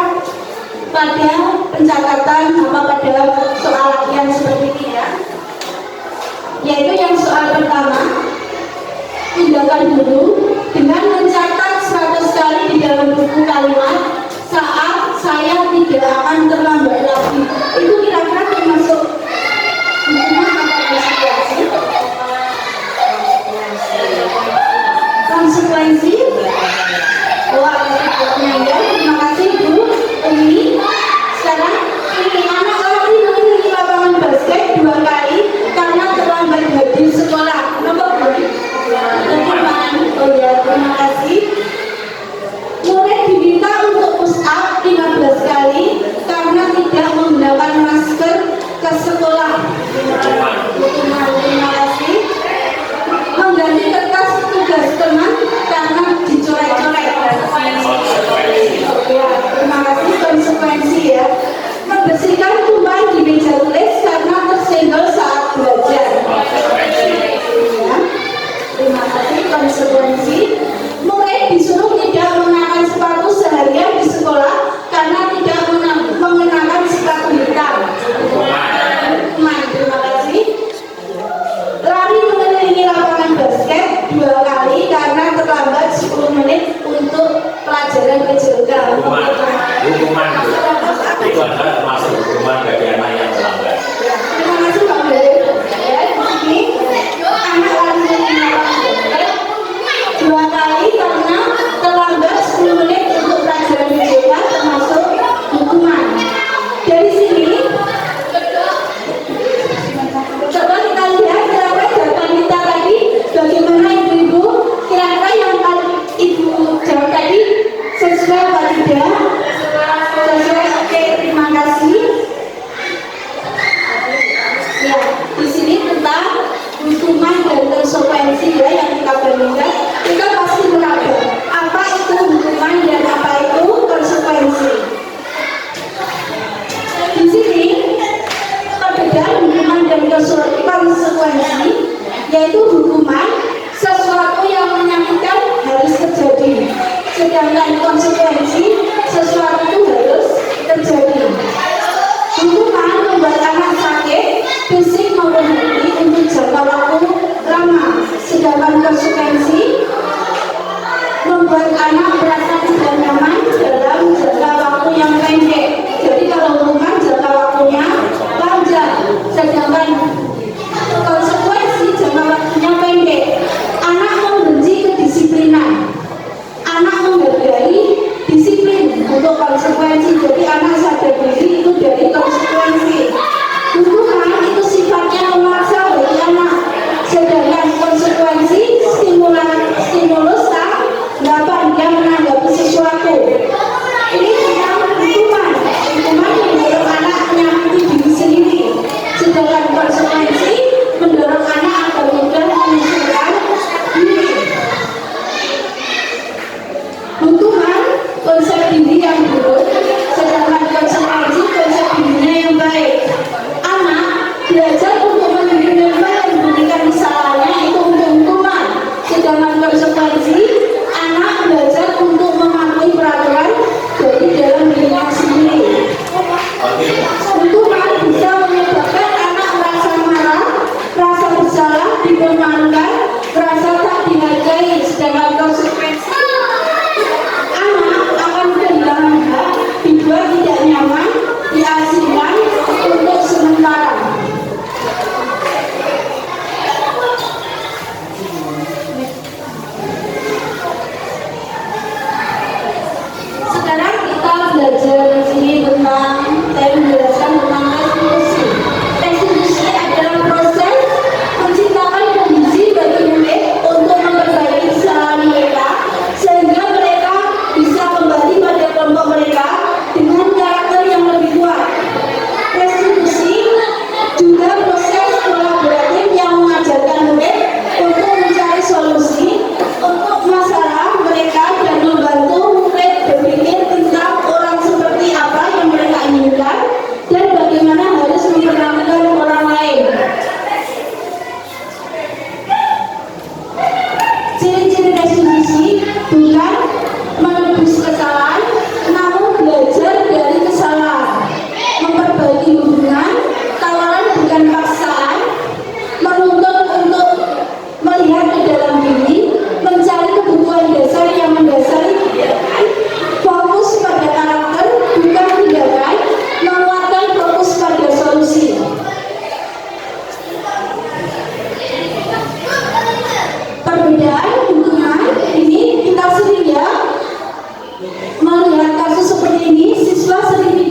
pada pencatatan pada soal latihan seperti ini ya, yaitu yang soal pertama, tindakan dulu dengan mencatat 100 kali di dalam buku kalimat saat saya tidak akan terlambat lagi. Itu kira-kira termasuk hukuman atau konsekuensi? Konsekuensi? Wah, ya. Terima kasih Bu Umi. Sekarang ini anak lagi di lapangan basket 2 kali karena terlambat hadir sekolah. Kenapa Bu? Oh ya, terima kasih. Murid diminta untuk push up 15 kali karena tidak menggunakan masker ke sekolah. Terima kasih. Mengganti kertas tugas teman karena dicoret-coret. Ya, terima kasih. Konsekuensi ya. Membersihkan tumpahan di meja tulis karena tersenggol saat belajar. Ya, terima kasih. Konsekuensi. Murid disuruh tidak mengenakan sepatu seharian di sekolah karena tidak mengenakan sepatu hitam. Terima kasih. Lari mengelilingi lapangan basket 2 kali karena terlambat 10 menit untuk pelajaran PJK. Hukuman itu adalah termasuk hukuman bagi anak yang terlambat. Terima kasih Pak Bel. Ya, ini anak lari mengelilingi lapangan basket 2 kali karena terlambat 10 menit untuk pelajaran PJK, termasuk hukuman. Dari sini coba kita lihat kira-kira jawaban kita tadi bagaimana ibu-ibu, kira-kira yang ibu jawab tadi sesuai apa tidak? Sesuai. Oke, terima kasih. Ya, di sini tentang hukuman dan konsekuensi ya yang kita bandingkan. Kita pasti meragu apa itu hukuman dan apa itu konsekuensi. Di sini perbedaan hukuman dan konsekuensi, yaitu hukuman sesuatu yang menyakitkan harus terjadi, sedangkan konsekuensi sesuatu itu harus terjadi. Hukuman membuat anak sakit fisik maupun hati untuk jangka waktu lama, sedangkan konsekuensi membuat anak merasa tidak nyaman dalam jangka waktu yang pendek. Jadi kalau hukuman jangka waktunya panjang, sedangkan konsekuensi jangka waktunya pendek. Anak membenci kedisiplinan, anak menghargai disiplin untuk konsekuensi. Jadi anak sadar diri itu dari konsekuensi. Hukuman itu sifatnya memaksa bagi anak, sedangkan konsekuensi stimulus dapat dia menanggapi sesuatu. Ini tentang hukuman mendorong anak menyakiti diri sendiri, sedangkan konsekuensi mendorong anak agar mudah menyesuaikan diri. Hukuman konsep diri yang buruk, sedangkan konsekuensi konsep diri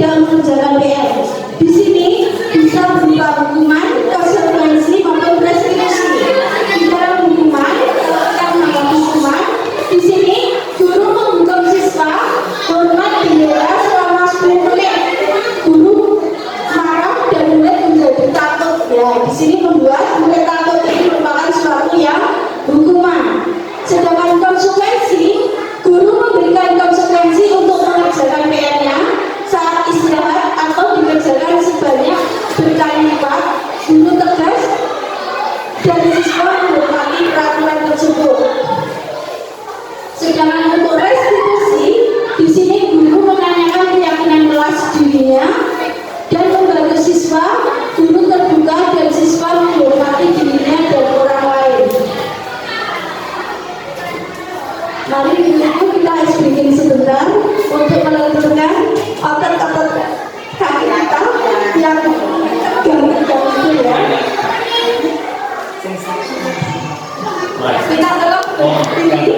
tidak mengerjakan PR. Di sini bisa berupa hukuman, konsekuensi maupun restitusi. Di dalam hukuman, karena hukuman, di sini guru menghukum siswa hormat bendera selama 10 menit. Guru marah dan murid menjadi takut. Ya, di sini membuat murid takut ini merupakan suatu yang hukuman. Sedangkan konsekuensi, guru memberikan konsekuensi untuk mengerjakan PR-nya saat istirahat atau dikerjakan sebanyak berkali lipat. Guru tegas dan siswa menghormati peraturan tersebut. Sedangkan untuk restitusi, di sini guru menanyakan keyakinan kelas dirinya dan membantu siswa. Guru terbuka dan siswa menghormati dirinya dan orang lain. Mari dulu kita speaking sebentar untuk melenturkan otot-otot kaki kita yang tegang-tegang itu ya. Kita teluk ini.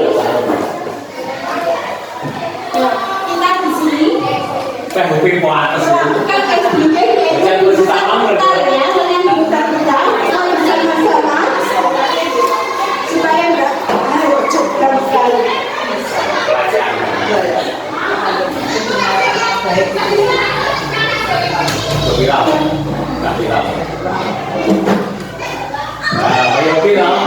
Nah, kita di sini. Kan lebih kuat atas itu. Kan speaking itu sebentar ya dengan kita bersama-sama supaya enggak cukup sekali. Viral, nggak viral. Nah, ayo viral.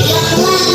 Jangan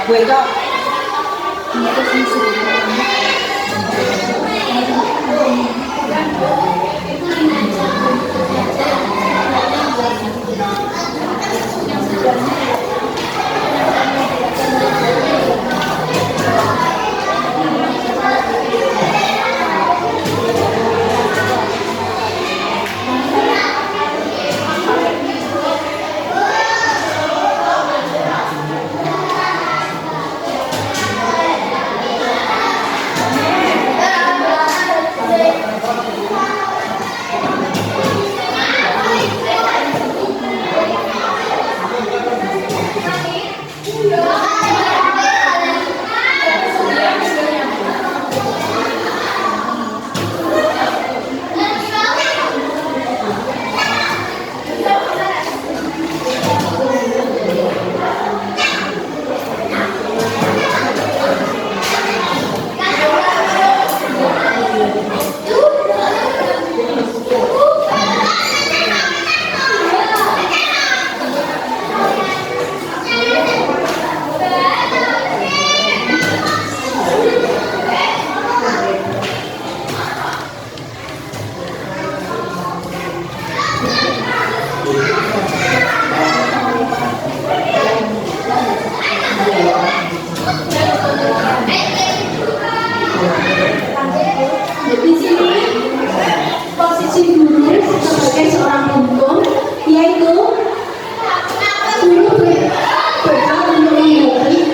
Gue kok di sini posisi guru sebagai seorang pemikul, yaitu guru berhak untuk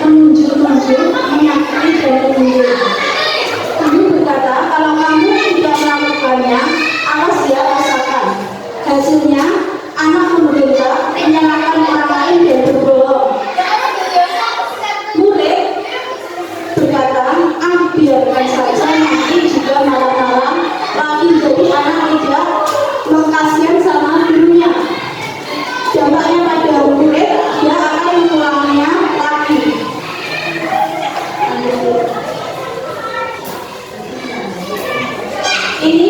menunjuk, menyakiti dan menunjuk. Guru berkata, kalau kamu tidak melakukannya, awas ya, rasakan. Hasilnya, anak membentak, menyalahkan orang lain dan berbohong. Murid berkata, biarkan saja, nanti juga malam-malam lagi jadi anak tidak mengkasihan sama gurunya. Dampaknya pada murid, dia akan mengulanginya lagi. Ini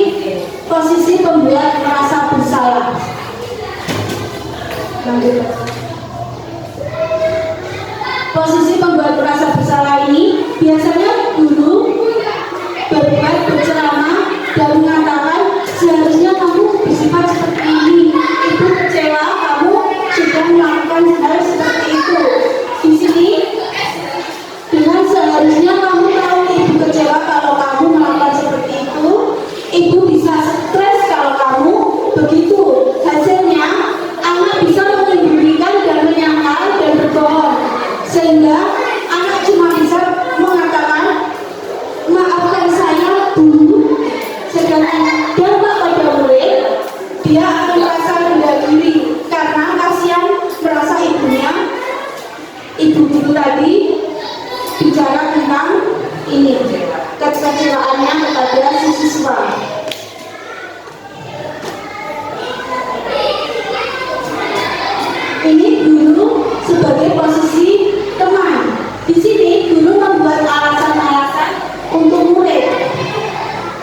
posisi pembuat merasa bersalah. Posisi pembuat merasa bersalah ini biasanya guru berbuat berceramah dan mengatakan seharusnya kamu bersifat seperti ini. Ibu kecewa kamu sudah melakukan hal seperti itu. Di sini dengan seharusnya kamu tahu ibu kecewa kalau kamu melakukan seperti itu. Ibu bisa stres kalau kamu begitu. Hasilnya anak bisa menyembunyikan dan menyangkal dan berbohong, sehingga anak cuma bisa mengatakan maafkan saya Bu. Sedangkan dampak pada murid, dia akan merasa rendah diri karena kasihan merasa ibunya, ibu guru tadi bicara tentang ini kekecewaannya kepada si siswa. Ini guru sebagai posisi teman. Di sini guru membuat alasan-alasan untuk murid.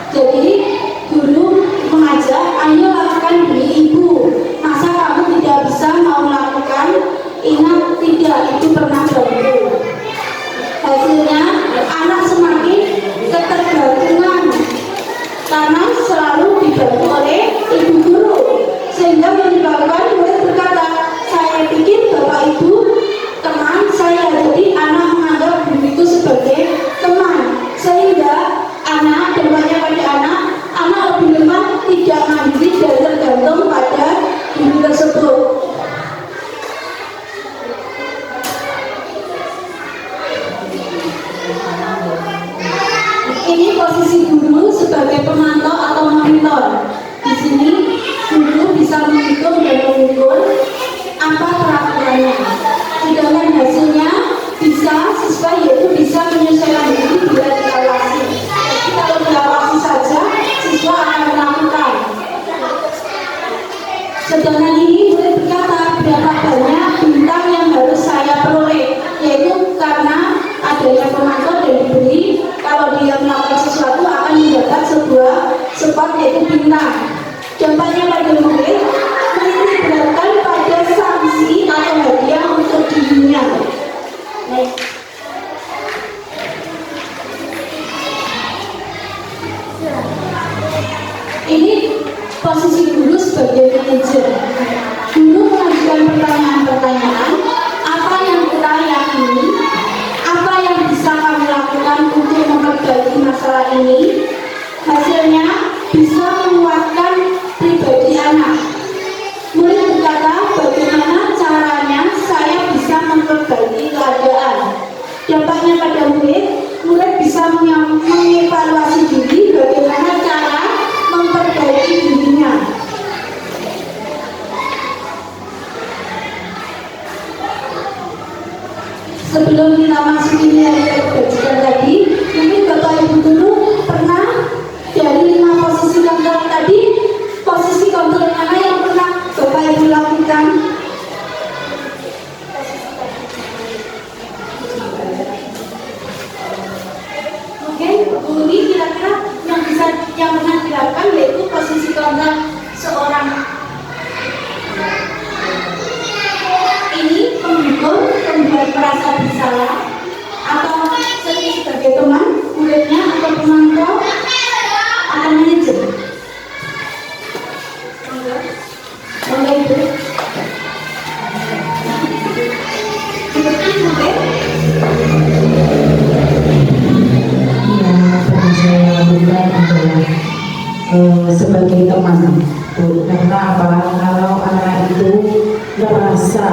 Jadi guru mengajak, ayo lakukan demi ibu. Masa kamu tidak bisa mau melakukan? Ingat tidak, itu pernah bantu. Hasilnya anak semakin ketergantungan karena selalu dibantu oleh ibu guru, sehingga menyebabkan murid berkata, saya pikir bapak ibu teman saya, jadi anak menganggap guru itu sebagai teman, sehingga anak dampaknya pada anak lebih lemah, tidak mandiri dan tergantung pada guru tersebut. Ini posisi guru sebagai pemantau atau monitor. Di sini guru bisa menghitung dan mengukur apa peraturannya. Sedangkan hasilnya bisa siswa yaitu bisa menyesuaikan diri bila diawasi. Jadi kalau diawasi saja siswa akan melakukan. Sedangkan ini murid berkata berapa banyak bintang yang harus saya peroleh, yaitu karena adanya pemantau dan diberi kalau dia melakukan sesuatu akan mendapat sebuah spot yaitu bintang. Dampaknya pada murid menitikberatkan pada sanksi atau hadiah untuk dirinya. Ini posisi guru sebagai manajer. Guru mengajukan pertanyaan-pertanyaan, apa yang kita yakini, apa yang bisa kami lakukan untuk memperbaiki masalah ini. Hasilnya bisa menguatkan pribadi anak. Murid berkata, bagaimana caranya saya bisa memperbaiki keadaan. Dampaknya pada murid, murid bisa mengevaluasi diri bagaimana cara memperbaiki dirinya. Sebelum kita masuk nilai kebajikan tadi, mungkin Bapak Ibu guru pernah dari 5 posisi kontrol tadi, posisi kontrol mana yang pernah Bapak Ibu lakukan? Mungkin ini kira-kira yang pernah dilakukan yaitu posisi kontrol seorang ini pemukul, pembuat merasa bersalah, atau sebagai teman, muridnya, atau pemantau, atau manajer. Monggo Ibu. Yang pernah saya lakukan adalah sebagai teman, karena apa? Kalau anak itu merasa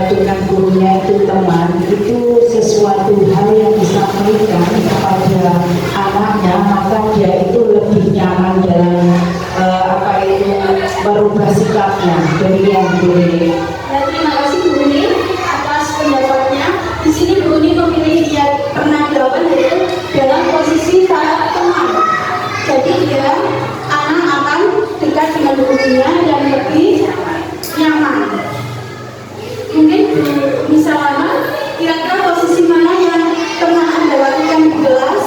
dengan gurunya itu teman, itu sesuatu hal yang disampaikan kepada anaknya, maka dia itu lebih nyaman dalam merubah sikapnya. Demikian Bu Nini. Ya, terima kasih Bu Nini atas pendapatnya. Di sini Bu Nini memilih yang pernah dilakukan yaitu dalam posisi saat teman. Jadi dia anak akan dekat dengan gurunya dan lebih nyaman. Mungkin misalnya kira-kira posisi mana yang pernah Anda lakukan di kelas?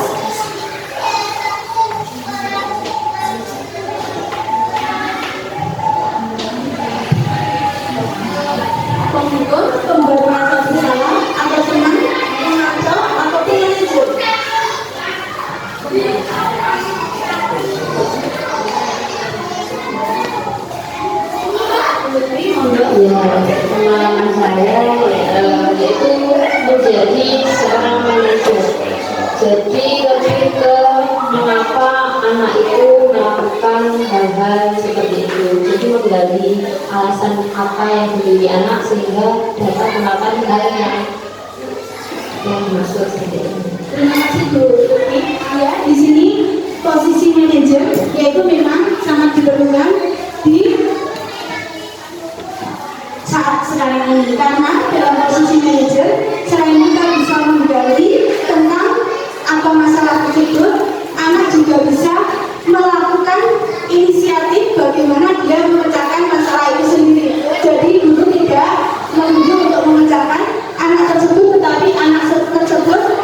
Pemukul, pembuat merasa bersalah, atau senang, mengancam, atau manajer. Ya, pengalaman saya yaitu menjadi seorang manajer. Jadi lebih ke mengapa anak itu melakukan hal-hal seperti itu. Jadi menggali alasan apa yang menjadi anak sehingga dapat melakukan hal yang dimaksud seperti ini. Terima kasih Bu Tuti. Ya, di sini posisi manajer yaitu memang sangat diperlukan di saat sekarang ini, karena dalam posisi manajer selain kita bisa menggali tentang apa masalah tersebut, anak juga bisa melakukan inisiatif bagaimana dia memecahkan masalah itu sendiri. Jadi guru tidak menuju untuk memecahkan anak tersebut, tetapi anak tersebut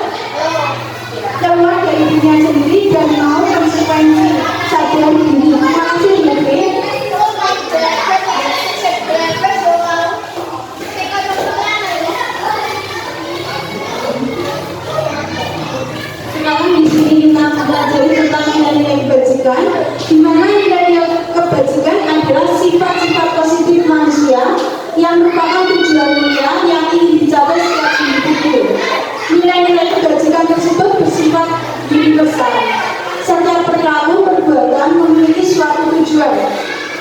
keluar dari dirinya sendiri dan mau konsekuensi sadar diri. Terima kasih Bu Nini. Sekarang di sini kita pelajari tentang nilai-nilai kebajikan, di mana nilai kebajikan adalah sifat-sifat positif manusia yang merupakan tujuan mulia yang ingin dicapai setiap individu. Nilai-nilai kebajikan tersebut bersifat universal. Setiap perilaku perbuatan memiliki suatu tujuan.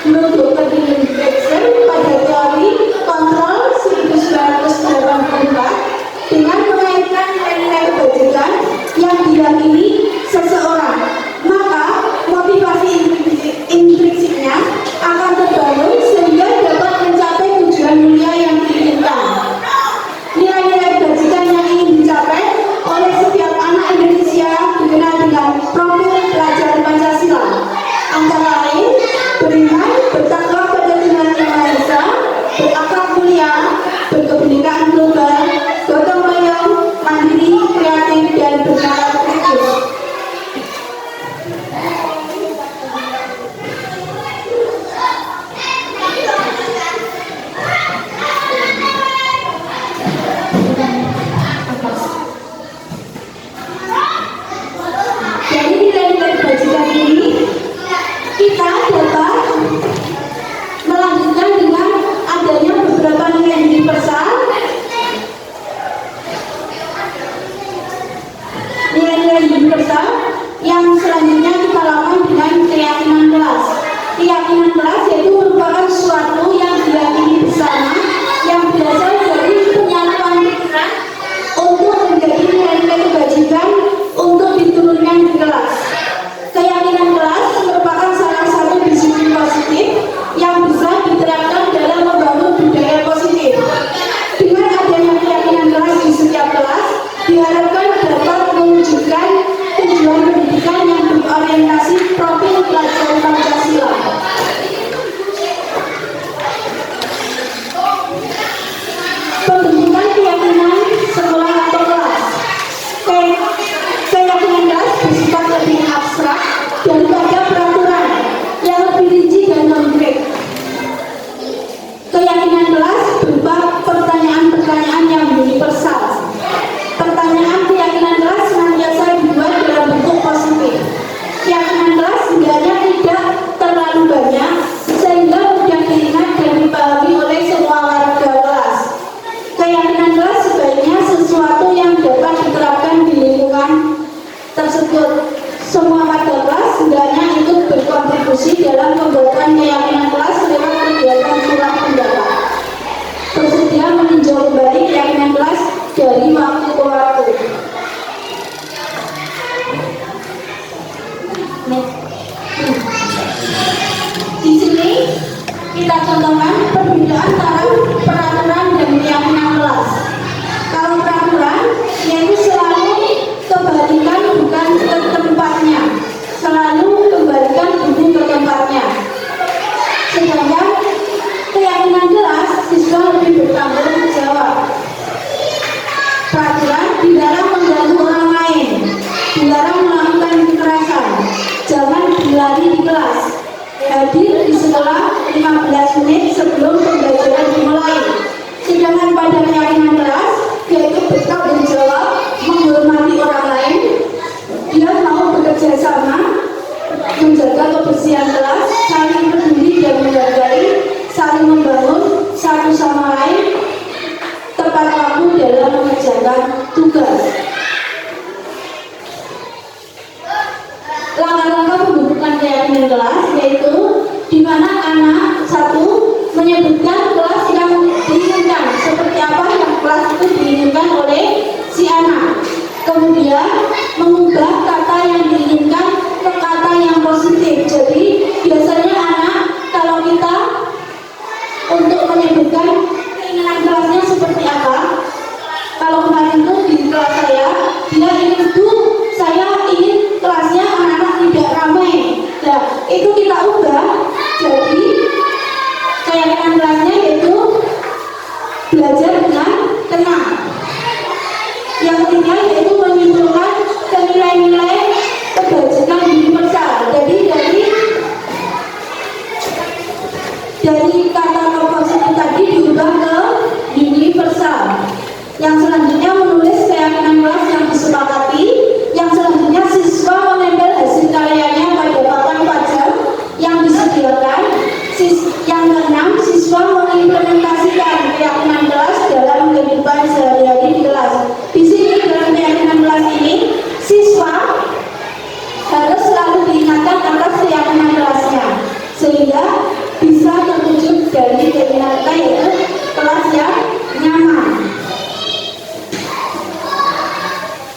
Menurut Dr. Dylan Drexler pada teori kontrol 1984, dengan mengaitkan nilai-nilai kebajikan yang diyakini seseorang, maka motivasi intrinsiknya akan terbangun sehingga dapat mencapai tujuan mulia yang diinginkan. Nilai-nilai kebajikan yang ingin dicapai oleh setiap anak Indonesia dikenal dengan terlalu banyak sehingga mudah diingat dan dipahami oleh semua warga kelas. Keyakinan kelas sebaiknya sesuatu yang dapat diterapkan di lingkungan tersebut. Semua warga kelas hendaknya ikut berkontribusi dalam pembuatan keyakinan kelas lewat kegiatan surat pendapat. Bersedia meninjau kembali keyakinan kelas dari waktu ke waktu. Di sini kita contohkan perbedaan antara peraturan dan keyakinan kelas. Kalau peraturan yaitu selalu kembalikan bukan ke tempatnya, selalu kembalikan buku ke tempatnya. Sedangkan keyakinan kelas siswa lebih bertanggung jawab. Peraturan dilarang mengganggu orang lain, dilarang melakukan kekerasan, jangan berlari di kelas, hadir di sekolah 15 menit sebelum pembelajaran dimulai. Sedangkan pada keyakinan kelas yaitu bertanggung jawab, menghormati orang lain, dia mau bekerja sama, menjaga kebersihan kelas, saling peduli dan menghargai, saling membangun satu sama lain, tepat waktu dalam mengerjakan tugas. Langkah-langkah pembentukan keyakinan kelas yaitu di mana anak satu menyebutkan kelas yang diinginkan, seperti apa yang kelas itu diinginkan oleh si anak. Kemudian mengubah kata yang diinginkan ke kata yang positif. Jadi biasanya anak kalau kita untuk menyebutkan keinginan kelasnya seperti apa, kalau kemarin itu di kelas saya, dia ingin Bu, saya ingin kelasnya anak-anak tidak ramai. Nah, itu kita ubah jadi keyakinan kelasnya yaitu belajar dengan tenang. Yang ketiga yaitu menyimpulkan ke nilai-nilai kebajikan universal. Jadi dari kata positif tadi diubah ke universal. Yang selanjutnya menulis keyakinan kelas yang disepakati. Yang selanjutnya siswa menempel hasil karyanya pada papan pajak yang disediakan. Yang keenam, siswa mengimplementasikan keyakinan kelas dalam kehidupan sehari-hari di kelas. Di sini dalam keyakinan kelas ini, siswa harus selalu diingatkan atas keyakinan kelasnya sehingga bisa terwujud dari keinginan kita yaitu kelas yang nyaman.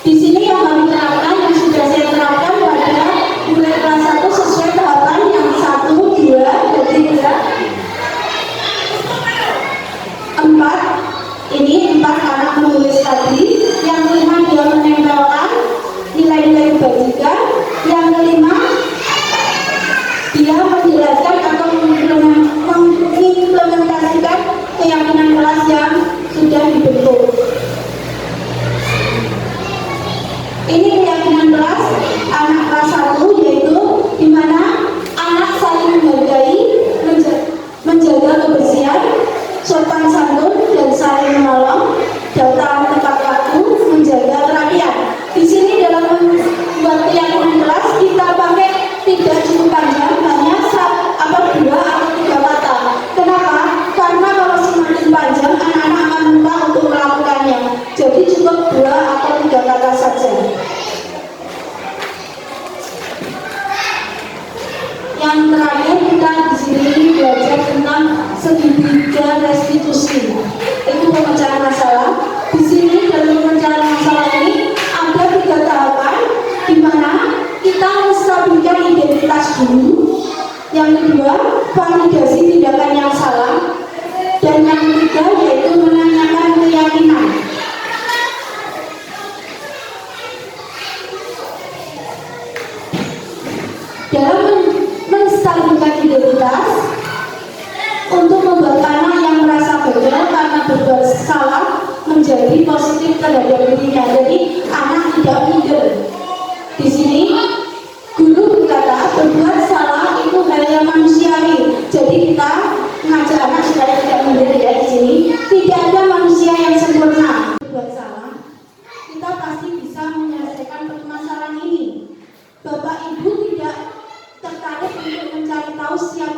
Di sini yang kami terapkan, yang sudah saya terapkan pada mulai kelas 1 sesuai tahapan yang 1, 2, jadi 4. Ini 4 anak menulis tadi. Yang kelima dia menempelkan nilai-nilai kebajikan. Yang kelima dia menjelaskan atau mengimplementasikan keyakinan kelas yang sudah dibentuk. Ini keyakinan kelas anak kelas 1 yaitu di mana anak saling menghargai, menjaga kebersihan, sopan santun dan saling menolong, datang tepat waktu, menjaga kerapian. Di sini dalam membuat keyakinan kelas kita pakai tidak cukup panjang, hanya 2 atau 3 kata. Kenapa? Karena kalau semakin panjang anak-anak akan lupa untuk melakukannya. Jadi cukup 2 atau 3 kata saja. Yang terakhir kita di sini belajar tentang segitiga restitusi. Itu pemecahan masalah. Di sini dalam pemecahan masalah ini ada 3 tahapan di mana kita menstabilkan identitas dulu. Yang kedua, validasi tindakan yang salah. Dan yang ketiga yaitu menanyakan keyakinan. Dalam menstabilkan identitas untuk membuat anak yang merasa gagal karena berbuat salah menjadi positif terhadap dirinya. Jadi anak tidak minder. Di sini guru berkata berbuat salah itu hal yang manusiawi. Jadi kita mengajak anak supaya tidak minder ya di sini. Tidak ada manusia yang sempurna. Berbuat salah, kita pasti bisa menyelesaikan permasalahan ini. Bapak Ibu tidak tertarik untuk mencari tahu siapa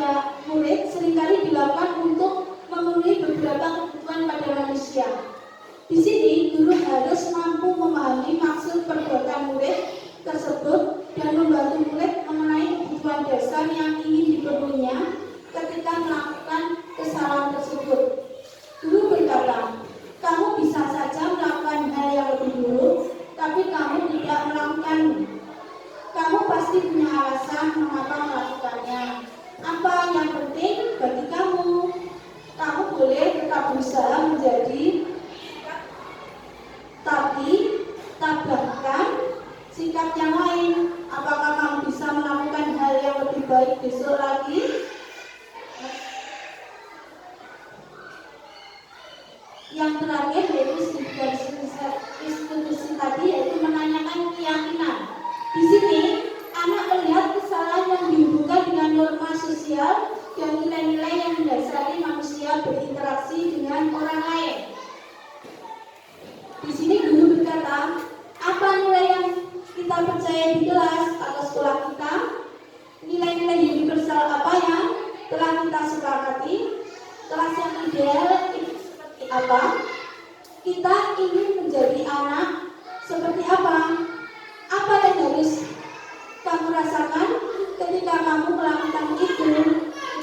pada murid seringkali dilakukan untuk memenuhi beberapa kebutuhan pada manusia. Di sini, guru harus mampu memahami maksud perbuatan murid tersebut dan membantu murid mengenai kebutuhan dasar yang ingin dipenuhinya ketika melakukan kesalahan tersebut. Guru berkata, kamu bisa saja melakukan hal yang lebih buruk, tapi kamu tidak melakukannya. Kamu pasti punya alasan mengapa melakukannya. Apa yang penting bagi kamu? Kamu boleh tetap berusaha menjadi, tapi tambahkan sikap yang lain. Apakah kamu bisa melakukan hal yang lebih baik besok lagi? Yang terakhir yaitu institusi tadi, yaitu menanyakan keyakinan. Di sini anak melihat kesalahan yang dihubungkan dengan norma sosial dan nilai-nilai yang mendasari manusia berinteraksi dengan orang lain. Di sini guru berkata, apa nilai yang kita percaya di kelas atau sekolah kita? Nilai-nilai universal apa yang telah kita sepakati? Kelas yang ideal itu seperti apa? Kita ingin menjadi anak seperti apa? Apa yang harus kamu rasakan ketika kamu melakukan itu?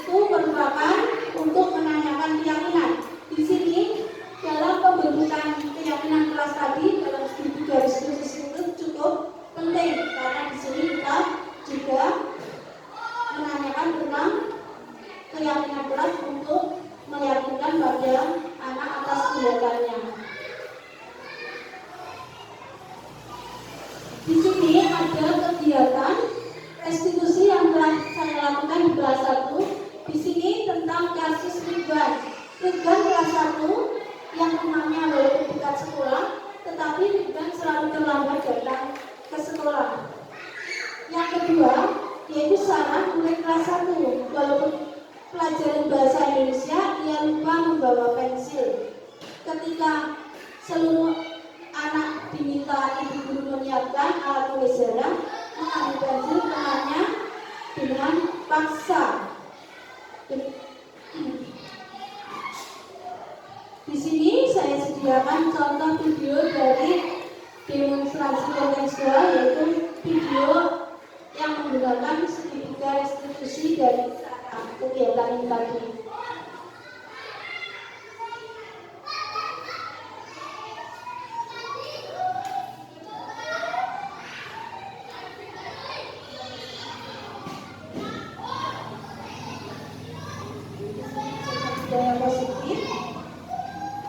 Itu merupakan untuk menanyakan keyakinan. Di sini dalam pembentukan keyakinan kelas tadi dalam studi garis khusus itu cukup penting, karena di sini kita juga menanyakan tentang keyakinan kelas untuk meyakinkan pada anak atas tindakannya. Di sini ada kegiatan restitusi yang telah saya lakukan di kelas 1. Di sini tentang kasus Ridwan. Ridwan kelas 1 yang rumahnya walaupun dekat sekolah, tetapi Ridwan selalu terlambat datang ke sekolah. Yang kedua, yaitu Sarah murid kelas 1. Walaupun pelajaran bahasa Indonesia, ia lupa membawa pensil. Ketika seluruh anak diminta ibu guru menyiapkan alat tulis huruf, mengambil pensil temannya dengan paksa. Di sini saya sediakan contoh video dari demonstrasi kontekstual, yaitu video yang menggunakan segitiga restitusi dari kegiatan ini tadi. Budaya positif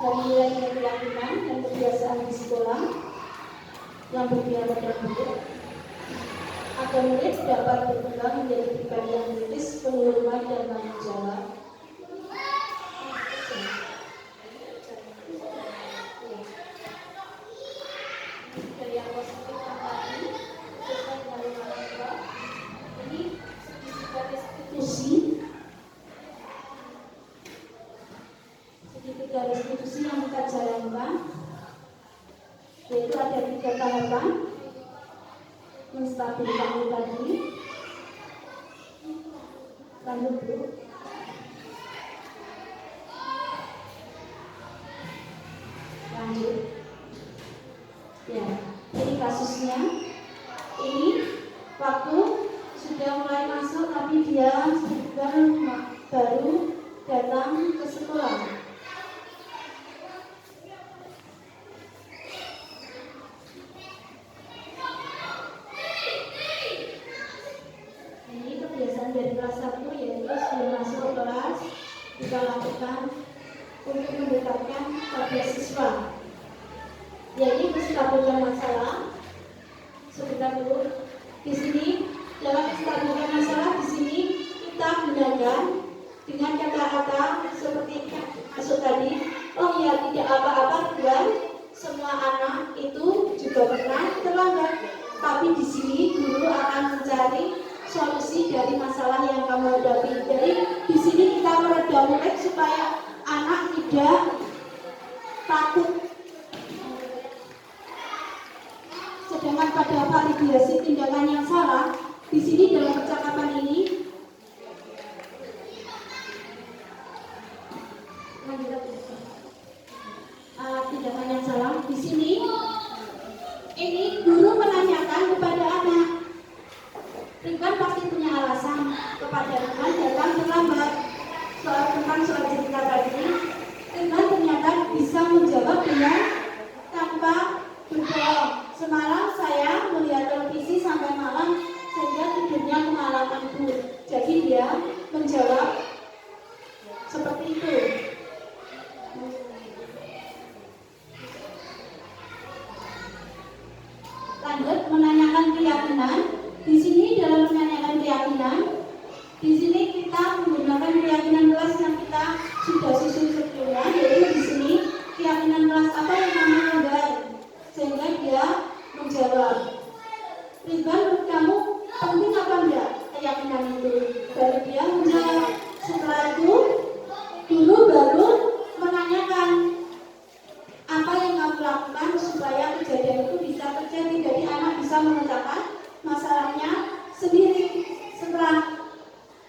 dan nilai-nilai keyakinan dan kebiasaan di sekolah yang berbiara terbentuk agar murid dapat berkembang menjadi pribadi yang kritis, penghormat dan tanggung jawab. Dari yang positif yang tadi sesuai dengan orang tua, ini segitiga restitusi. Segitiga restitusi yang kita jalankan, yaitu ada 3 tahapan. Menstabilkan tadi, lanjut dulu. Lanjut. Ya, ini kasusnya. Ini waktu sudah mulai masuk, tapi dia baru datang ke sekolah. Dari kelas 1, yaitu sebelum masuk kelas kita lakukan untuk mendekatkan pada siswa, yaitu menstabilkan masalah. Sebentar dulu. Di sini dalam menstabilkan masalah, di sini kita gunakan dengan kata-kata seperti masuk tadi. Oh ya, tidak apa-apa Tuhan, semua anak itu juga pernah terlambat. Tapi di sini guru akan mencari solusi dari masalah yang kamu hadapi. Jadi di sini kita meredam murid supaya anak tidak takut. Sedangkan pada validasi tindakan yang salah, di sini dalam percakapan ini Ridwan pasti punya alasan kepada Ridwan datang terlambat. Tentang soal cerita tadi, Ridwan ternyata bisa menjawab dengan tanpa berbohong. Semalam saya melihat televisi sampai malam sehingga tidurnya kemalaman Bu. Jadi dia menjawab seperti itu. Lanjut menanyakan keyakinan. Di sini dalam menanyakan keyakinan, di sini kita menggunakan keyakinan kelas yang kita sudah susun sebelumnya, yaitu di sini keyakinan kelas apa yang namanya modal, sehingga dia menjawab. Ridwan, menurut kamu penting apa enggak keyakinan itu? Baru dia menjawab. Setelah itu, guru baru menanyakan apa yang kamu lakukan supaya kejadian itu bisa terjadi. Jadi anak bisa memecahkan masalahnya sendiri. Setelah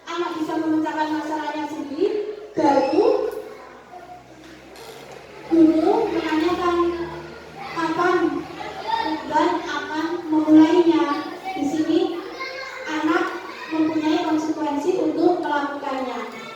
anak bisa memecahkan masalahnya sendiri, baru guru menanyakan kapan dan akan memulainya. Di sini anak mempunyai konsekuensi untuk melakukannya.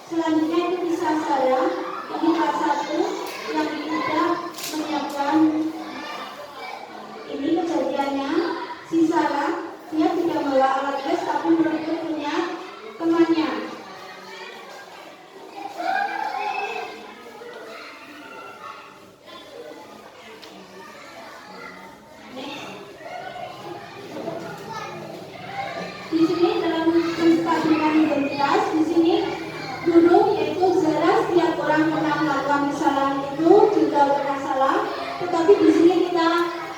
Selanjutnya itu kisah saya, ini kelas 1 yang kita menyiapkan. Ini kejadiannya, si Sarah dia tidak bawa alat les tapi merebut punya temannya. Di sini dalam menstabilkan identitas, di sini guru yaitu Zara, setiap orang pernah melakukan kesalahan itu juga pernah salah, tetapi di sini kita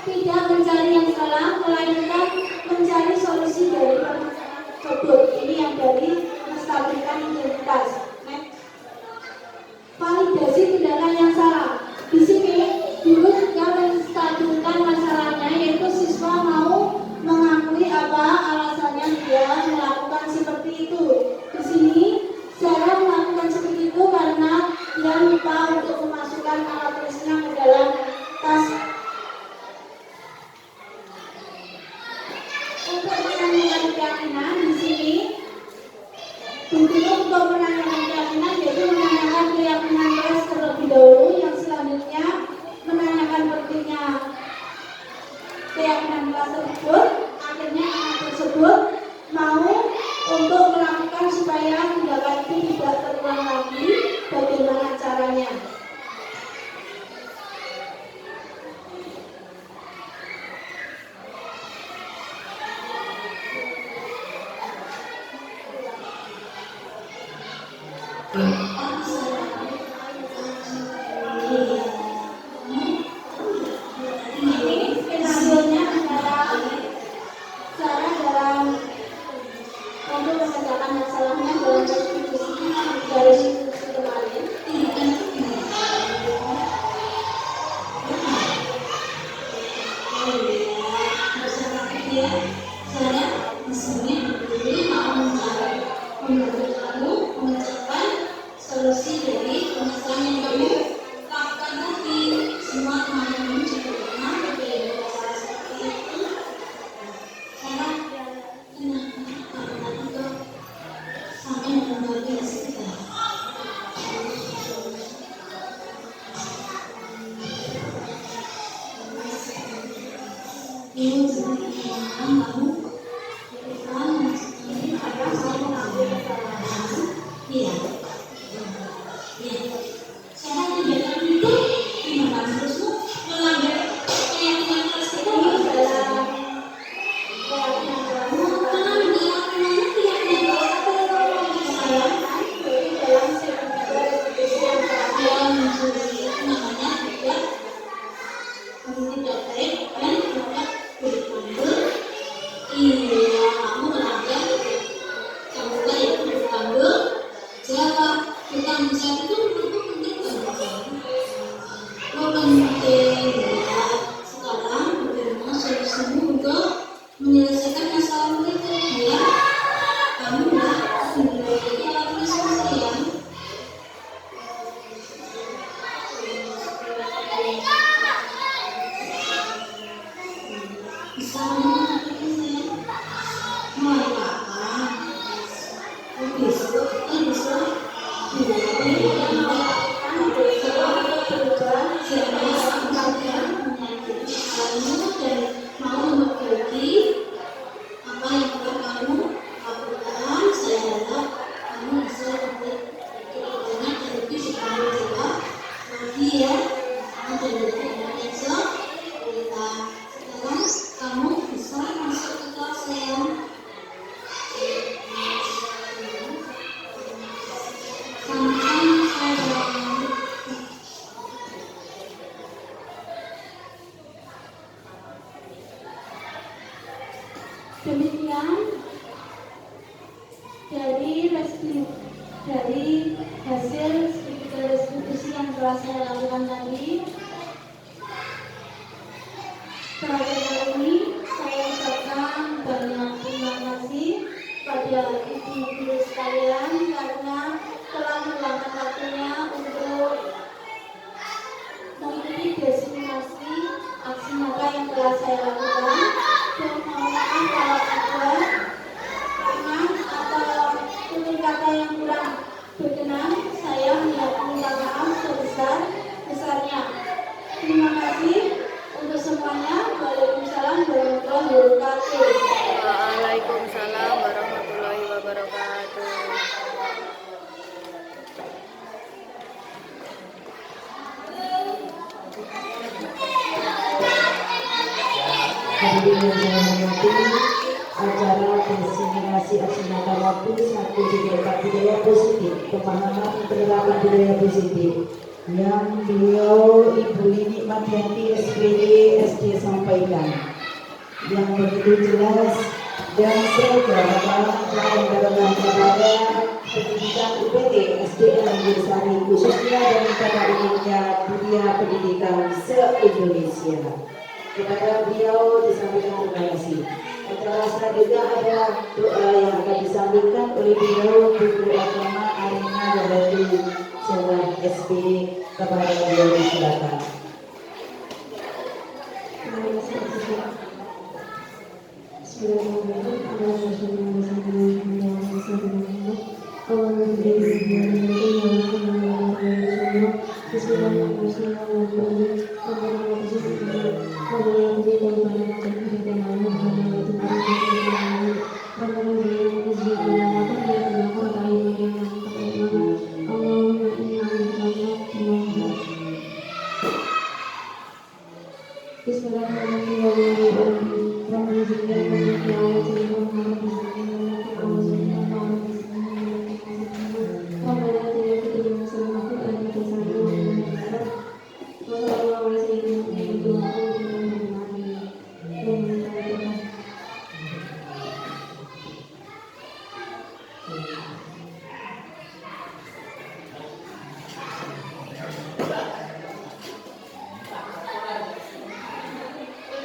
tidak mencari yang salah, melainkan mencari solusi dari permasalahan tersebut. Ini yang dari menstabilkan identitas. Validasi tindakan yang salah. Di sini guru juga menstabilkan masalahnya, yaitu siswa mau mengakui apa alasannya dia melakukan seperti itu. Di sini Sarah melakukan seperti itu karena dia lupa untuk memasukkan alat tulisnya ke dalam tas. Untuk menanyakan keyakinan di sini, untuk menanyakan keyakinan yaitu menanyakan keyakinan kelas terlebih dahulu, yang selanjutnya menanyakan pentingnya keyakinan kelas tersebut. Akhirnya anak tersebut mau untuk melakukan supaya tindakan itu tidak terulang lagi. Bagaimana caranya? Ini skenarionya antara cara dalam untuk mengerjakan masalahnya dalam diskusi dari diskusi kemarin. Saya misalnya berdiri mau membantu kamu mengucapkan solusi dari permasalahan yang kamu lakukan tadi. Semua teman-teman juga pernah berbeda masalah seperti itu. Saya kenapa itu sampai membuat kita. Ini seperti kamu berikan ini ada saya mengambil kesalahan. Iya. Saya tidak itu gimana terusmu melanggar keyakinan kelas kita dalam keyakinan menyelesaikan masalah itu ya. Kamu udah sendiri alat tulis ya. Bisa mulai kapan? Besok, besok. Dan mau berbagi apa yang telah kamu lakukan. Saya harap kamu bisa lebih banyak dan lebih bertanggung jawab lagi ya. Dan lebih besok kita sekarang kamu bisa masuk ke kelas saya. Sama-sama saya. Demikian dari hasil diskusi yang telah saya lakukan tadi. Terakhir kali ini saya ucapkan banyak terima kasih pada ibu-ibu sekalian karena telah meluangkan waktunya untuk mengikuti destinasi aksi nyata yang telah saya lakukan. Dan mohon maaf kalau ada kekurangan atau tutur kata yang kurang berkenan. Hadirin yang saya hormati, acara diseminasi aksi nyata waktu 1 budaya positif, pemahaman penerapan budaya positif yang beliau Ibu Nini Matianti SPD SD sampaikan, yang begitu jelas dan seragam dalam kepada pendidikan UPT SDN Negeri khususnya dan pada umumnya dunia pendidikan se-Indonesia. Kepada beliau disampaikan terima kasih. Acara selanjutnya ada doa yang akan disampaikan oleh beliau Guru Agama Arina Gawati Jawa SD. Kepada beliau silakan.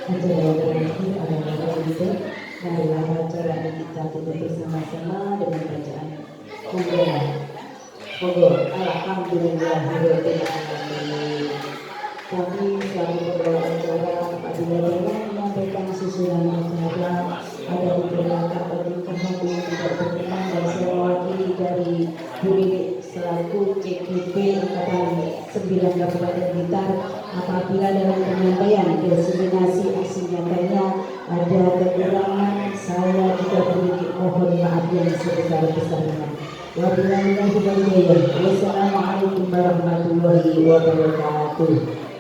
Acara yang terakhir adalah itu adalah acara yang kita tutup bersama-sama dengan bacaan pembukaan. Alhamdulillahirobbilalamin. Kami selalu berdoa acara apabila dalam menyampaikan susunan acara ada beberapa pernikahan yang tidak berkenan dan saya mewakili dari Bu Nini selaku CKP Angkatan 9 Kabupaten Blitar. Apabila dalam penyampaian diseminasi aksi nyatanya ada kekurangan, saya juga memiliki mohon maaf yang sebesar-besarnya. Wassalamualaikum warahmatullahi wabarakatuh.